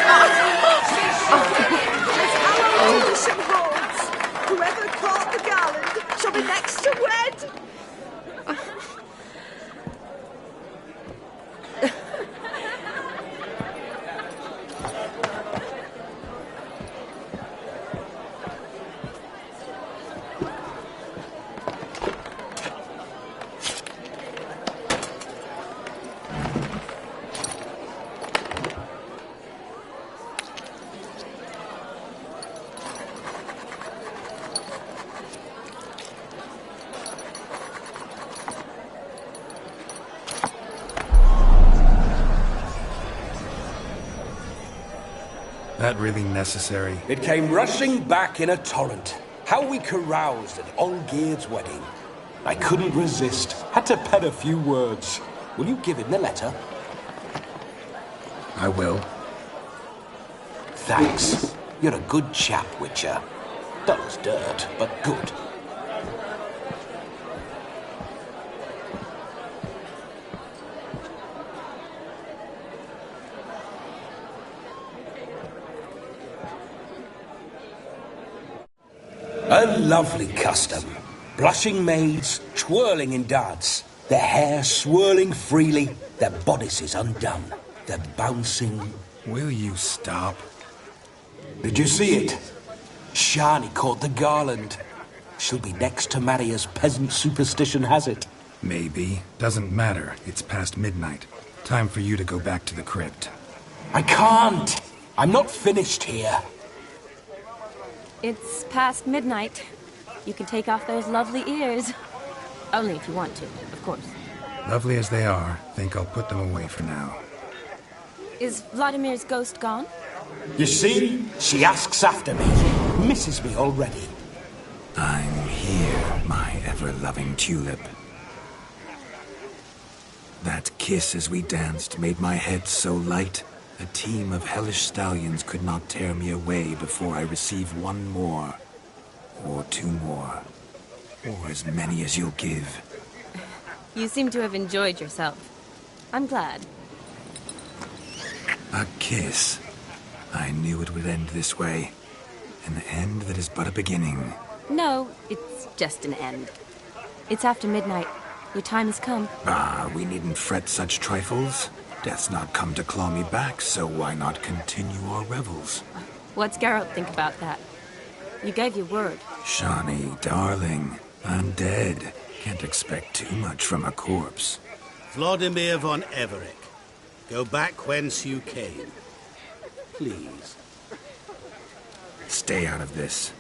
Tradition holds. Whoever caught the garland shall be next to wed. That really necessary? It came rushing back in a torrent. How we caroused at Olgierd's wedding. I couldn't resist. Had to pen a few words. Will you give him the letter? I will. Thanks. You're a good chap, Witcher. Dull as dirt, but good. A lovely custom. Blushing maids, twirling in dance, their hair swirling freely, their bodices undone, their bouncing... Will you stop? Did you see it? Shani caught the garland. She'll be next to marry as peasant superstition has it. Maybe. Doesn't matter. It's past midnight. Time for you to go back to the crypt. I can't. I'm not finished here. It's past midnight. You can take off those lovely ears. Only if you want to, of course. Lovely as they are, think I'll put them away for now. Is Vladimir's ghost gone? You see? She asks after me. Misses me already. I'm here, my ever-loving tulip. That kiss as we danced made my head so light, a team of hellish stallions could not tear me away before I receive one more. Or two more. Or as many as you'll give. You seem to have enjoyed yourself. I'm glad. A kiss. I knew it would end this way. An end that is but a beginning. No, it's just an end. It's after midnight. Your time has come. Ah, we needn't fret such trifles. Death's not come to claw me back, so why not continue our revels? What's Geralt think about that? You gave your word. Shawnee, darling, I'm dead. Can't expect too much from a corpse. Vladimir von Everett, go back whence you came. Please. Stay out of this.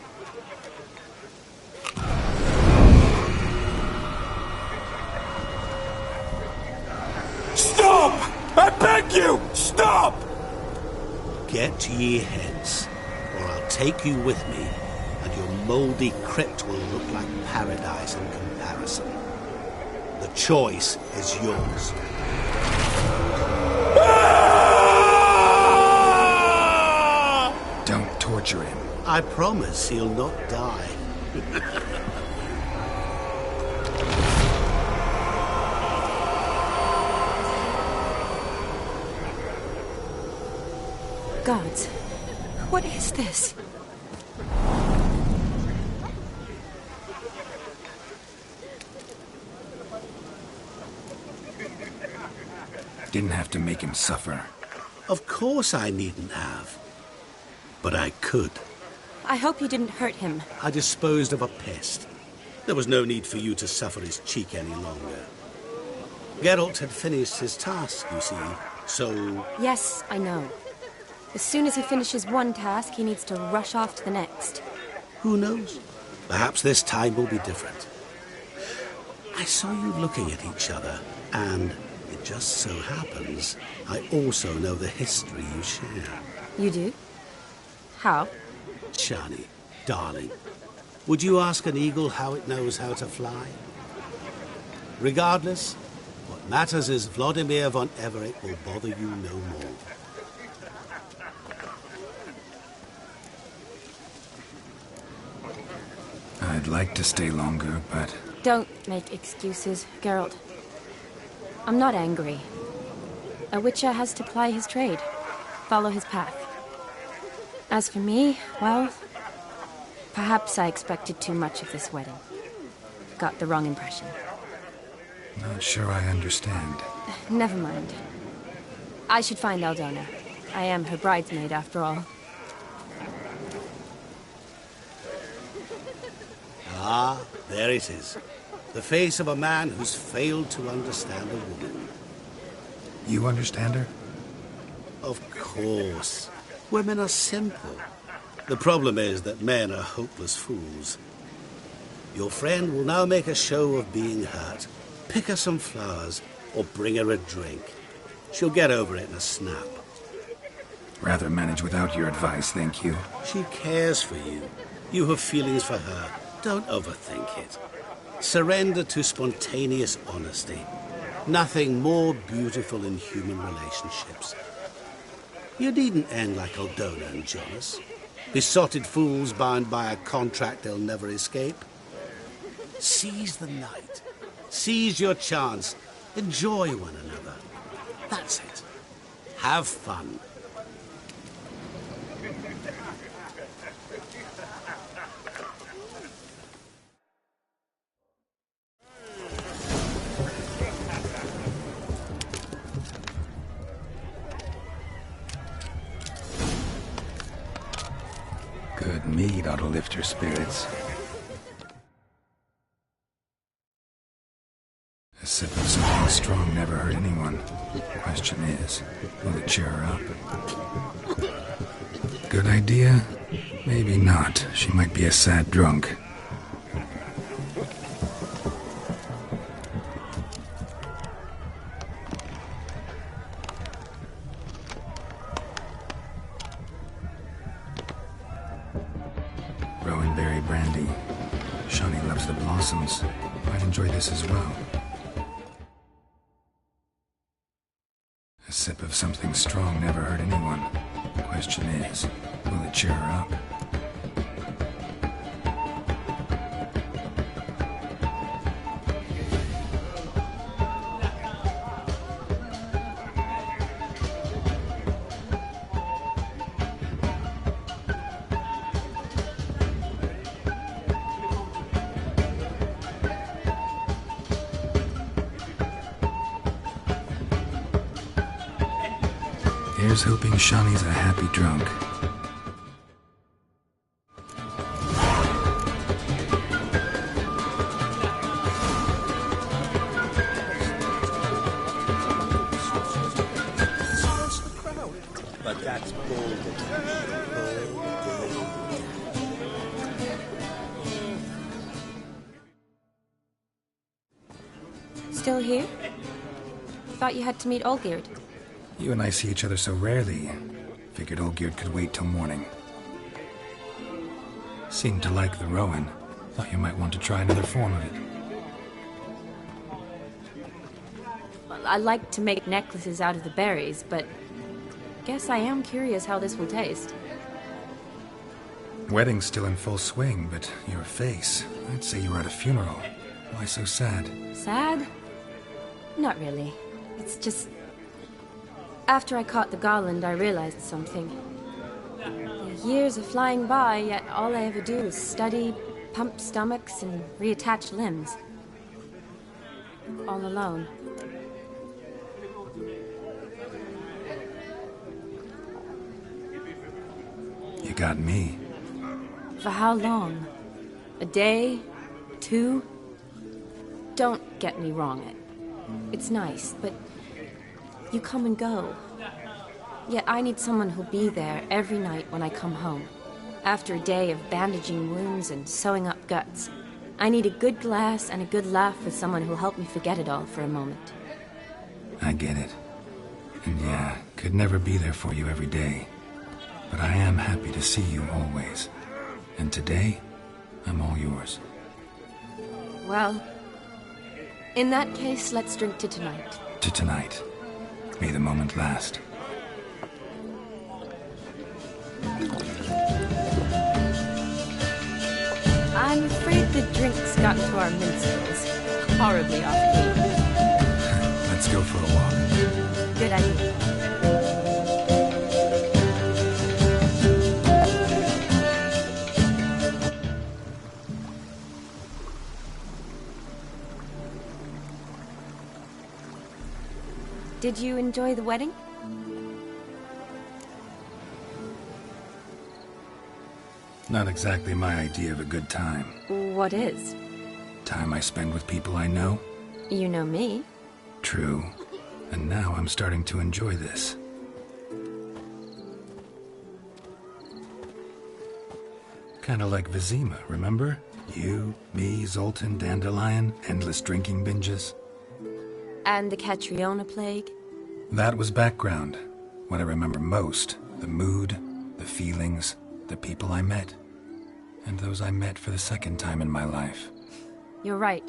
Stop! I beg you! Stop! Get ye hence, or I'll take you with me, and your mouldy crypt will look like paradise in comparison. The choice is yours. Don't torture him. I promise he'll not die. Gods, what is this? Didn't have to make him suffer. Of course I needn't have. But I could. I hope you didn't hurt him. I disposed of a pest. There was no need for you to suffer his cheek any longer. Geralt had finished his task, you see, so... Yes, I know. As soon as he finishes one task, he needs to rush off to the next. Who knows? Perhaps this time will be different. I saw you looking at each other, and it just so happens I also know the history you share. You do? How? Shani, darling, would you ask an eagle how it knows how to fly? Regardless, what matters is Vladimir von Everett will bother you no more. I'd like to stay longer, but... Don't make excuses, Geralt. I'm not angry. A Witcher has to ply his trade, follow his path. As for me, well, perhaps I expected too much of this wedding. Got the wrong impression. Not sure I understand. Never mind. I should find Aldona. I am her bridesmaid, after all. Ah, there it is. The face of a man who's failed to understand a woman. You understand her? Of course. Women are simple. The problem is that men are hopeless fools. Your friend will now make a show of being hurt, pick her some flowers, or bring her a drink. She'll get over it in a snap. Rather manage without your advice, thank you. She cares for you. You have feelings for her. Don't overthink it. Surrender to spontaneous honesty. Nothing more beautiful in human relationships. You needn't end like Aldona and Jonas. Besotted fools bound by a contract they'll never escape. Seize the night. Seize your chance. Enjoy one another. That's it. Have fun. Good mead ought to lift her spirits. A sip of something strong never hurt anyone. The question is, will it cheer her up? Good idea? Maybe not. She might be a sad drunk. brandy. Shawnee loves the blossoms. I'd enjoy this as well. A sip of something strong never hurt anyone. The question is, will it cheer her up? Here's hoping Shawnee's a happy drunk. But that's bold. Still here? Thought you had to meet Olgierd. You and I see each other so rarely. Figured Olgierd could wait till morning. Seemed to like the Rowan. Thought you might want to try another form of it. Well, I like to make necklaces out of the berries, but guess I am curious how this will taste. Wedding's still in full swing, but your face, I'd say you were at a funeral. Why so sad? Sad? Not really. It's just... After I caught the garland, I realized something. The years are flying by, yet all I ever do is study, pump stomachs, and reattach limbs. All alone. You got me. For how long? A day? 2? Don't get me wrong. It's nice, but you come and go. Yet I need someone who'll be there every night when I come home. After a day of bandaging wounds and sewing up guts, I need a good glass and a good laugh with someone who'll help me forget it all for a moment. I get it. And yeah, could never be there for you every day. But I am happy to see you always. And today, I'm all yours. Well, in that case, let's drink to tonight. To tonight. May the moment last. I'm afraid the drinks got into our minstrels. Horribly off key. Let's go for a walk. Good idea. Did you enjoy the wedding? Not exactly my idea of a good time. What is? Time I spend with people I know. You know me. True. And now I'm starting to enjoy this. Kinda like Vizima, remember? You, me, Zoltan, Dandelion, endless drinking binges. And the Catriona plague? That was background. What I remember most, the mood, the feelings, the people I met. And those I met for the second time in my life. You're right.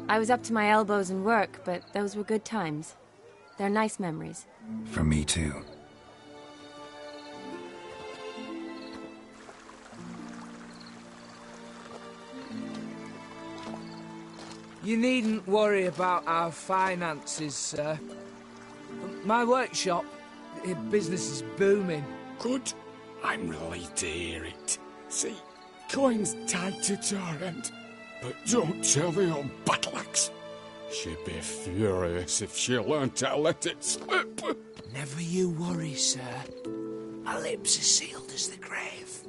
I was up to my elbows in work, but those were good times. They're nice memories. For me too. You needn't worry about our finances, sir. My workshop, business is booming. Good. I'm relieved to hear it. See, coin's tied to Torrent. But don't tell the old battle-axe. She'd be furious if she learned to let it slip. Never you worry, sir. My lips are sealed as the grave.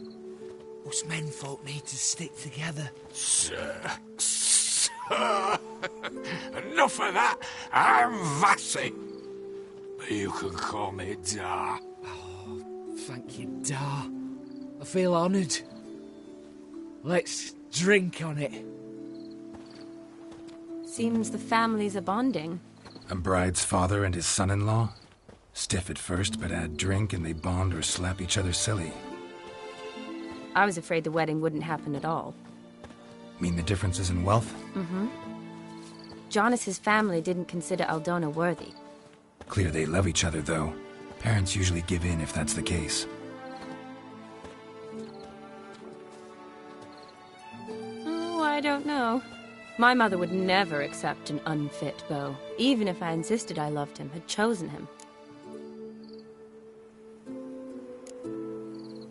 Us menfolk need to stick together. Sir. Enough of that. I'm Vassy. But you can call me Dar. Oh, thank you, Dar. I feel honoured. Let's drink on it. Seems the families are bonding. A bride's father and his son-in-law? Stiff at first, but add drink and they bond or slap each other silly. I was afraid the wedding wouldn't happen at all. Mean the differences in wealth? Mm-hmm. Jonas's family didn't consider Aldona worthy. Clear they love each other, though. Parents usually give in if that's the case. Oh, I don't know. My mother would never accept an unfit beau, even if I insisted I loved him, had chosen him.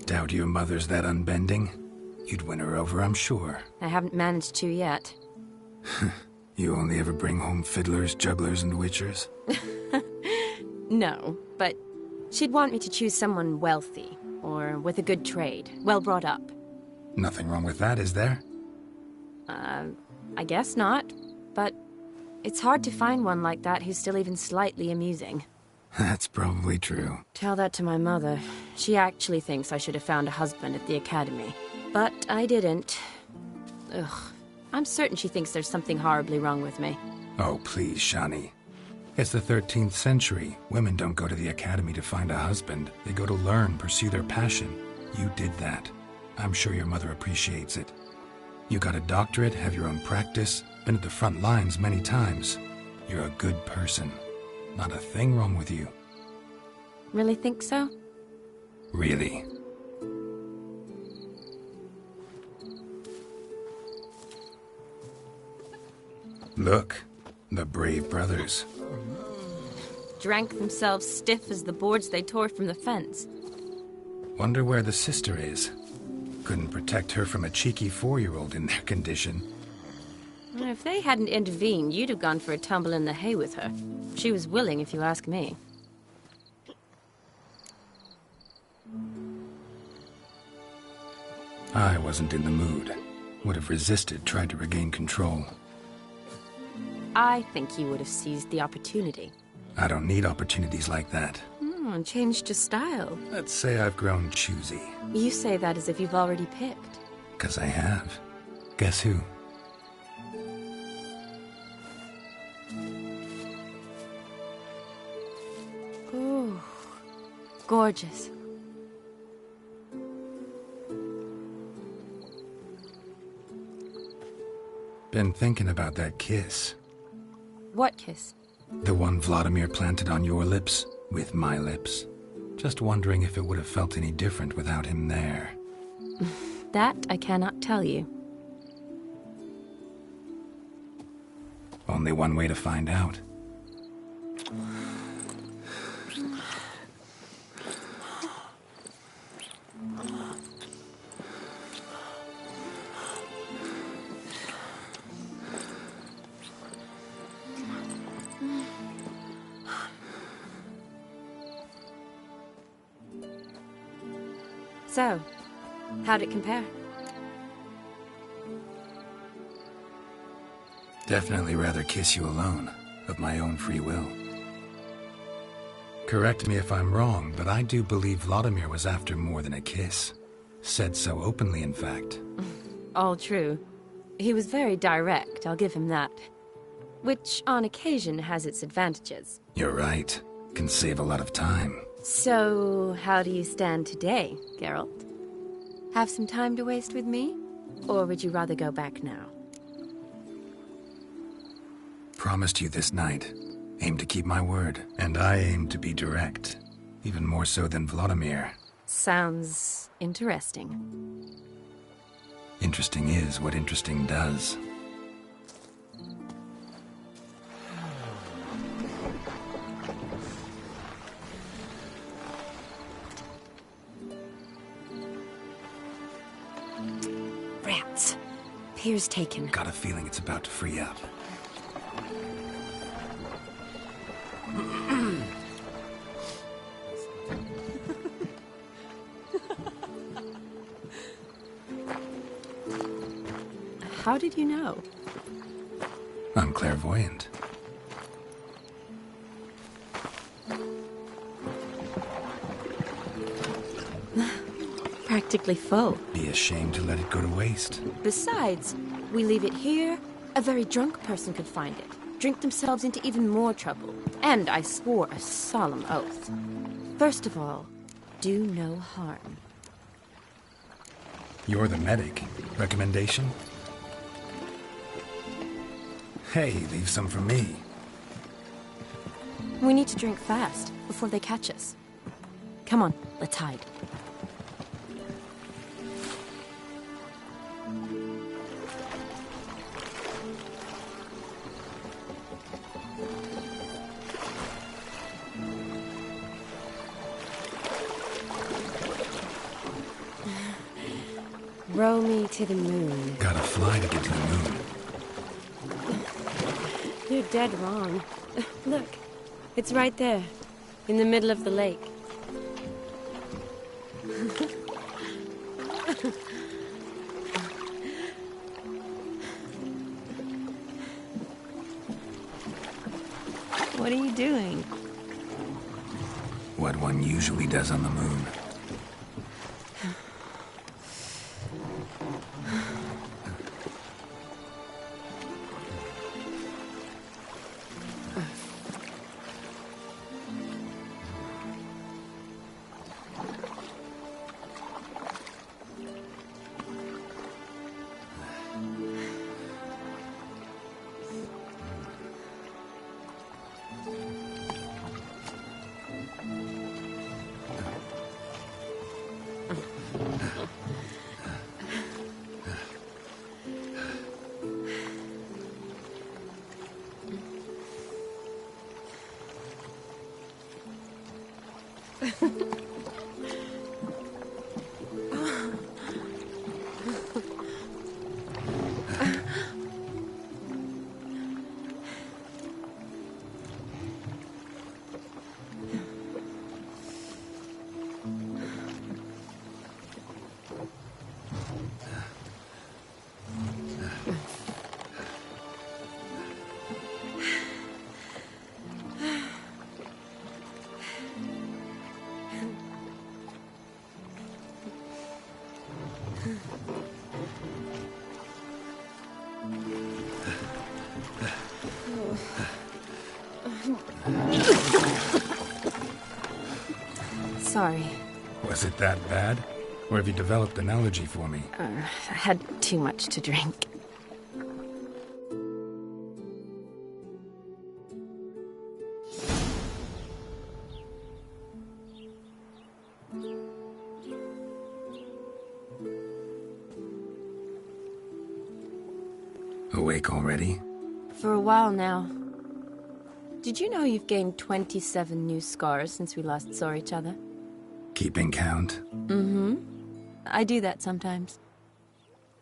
Doubt your mother's that unbending? You'd win her over, I'm sure. I haven't managed to yet. You only ever bring home fiddlers, jugglers, and witchers? No, but she'd want me to choose someone wealthy, or with a good trade, well brought up. Nothing wrong with that, is there? I guess not, but it's hard to find one like that who's still even slightly amusing. That's probably true. Tell that to my mother. She actually thinks I should have found a husband at the academy. But I didn't. Ugh. I'm certain she thinks there's something horribly wrong with me. Oh, please, Shani. It's the 13th century. Women don't go to the academy to find a husband. They go to learn, pursue their passion. You did that. I'm sure your mother appreciates it. You got a doctorate, have your own practice, been at the front lines many times. You're a good person. Not a thing wrong with you. Really think so? Really. Look, the brave brothers. Drank themselves stiff as the boards they tore from the fence. Wonder where the sister is. Couldn't protect her from a cheeky 4-year-old in their condition. If they hadn't intervened, you'd have gone for a tumble in the hay with her. She was willing, if you ask me. I wasn't in the mood. Would have resisted, tried to regain control. I think you would have seized the opportunity. I don't need opportunities like that. Changed your style. Let's say I've grown choosy. You say that as if you've already picked. 'Cause I have. Guess who? Ooh, gorgeous. Been thinking about that kiss. What kiss? The one Vladimir planted on your lips, with my lips. Just wondering if it would have felt any different without him there. That I cannot tell you. Only one way to find out. So, how'd it compare? Definitely rather kiss you alone, of my own free will. Correct me if I'm wrong, but I do believe Vladimir was after more than a kiss. Said so openly, in fact. All true. He was very direct, I'll give him that. Which, on occasion, has its advantages. You're right. Can save a lot of time. So, how do you stand today, Geralt? Have some time to waste with me? Or would you rather go back now? Promised you this night. Aim to keep my word. And I aim to be direct. Even more so than Vladimir. Sounds interesting. Interesting is what interesting does. Rats. Pier's taken. Got a feeling it's about to free up. How did you know? I'm clairvoyant. Practically full. Be ashamed to let it go to waste. Besides, we leave it here, a very drunk person could find it, drink themselves into even more trouble. And I swore a solemn oath. First of all, do no harm. You're the medic. Recommendation? Hey, leave some for me. We need to drink fast, before they catch us. Come on, let's hide. Row me to the moon. Gotta fly to get to the moon. You're dead wrong. Look, it's right there, in the middle of the lake. What are you doing? What one usually does on the moon. Sorry. Was it that bad? Or have you developed an allergy for me? I had too much to drink. Awake already? For a while now. Did you know you've gained 27 new scars since we last saw each other? Keeping count? Mm-hmm. I do that sometimes.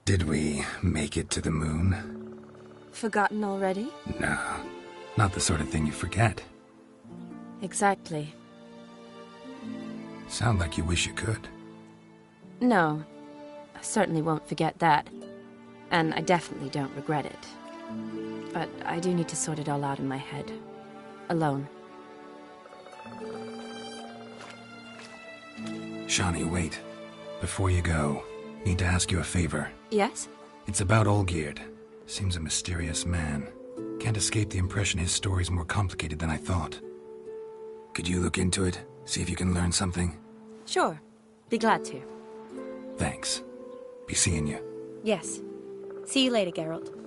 Did we make it to the moon? Forgotten already? No, not the sort of thing you forget. Exactly. Sound like you wish you could. No, I certainly won't forget that. And I definitely don't regret it. But I do need to sort it all out in my head. Alone. Shani, wait. Before you go, need to ask you a favor. Yes? It's about Olgierd. Seems a mysterious man. Can't escape the impression his story's more complicated than I thought. Could you look into it? See if you can learn something? Sure. Be glad to. Thanks. Be seeing you. Yes. See you later, Geralt.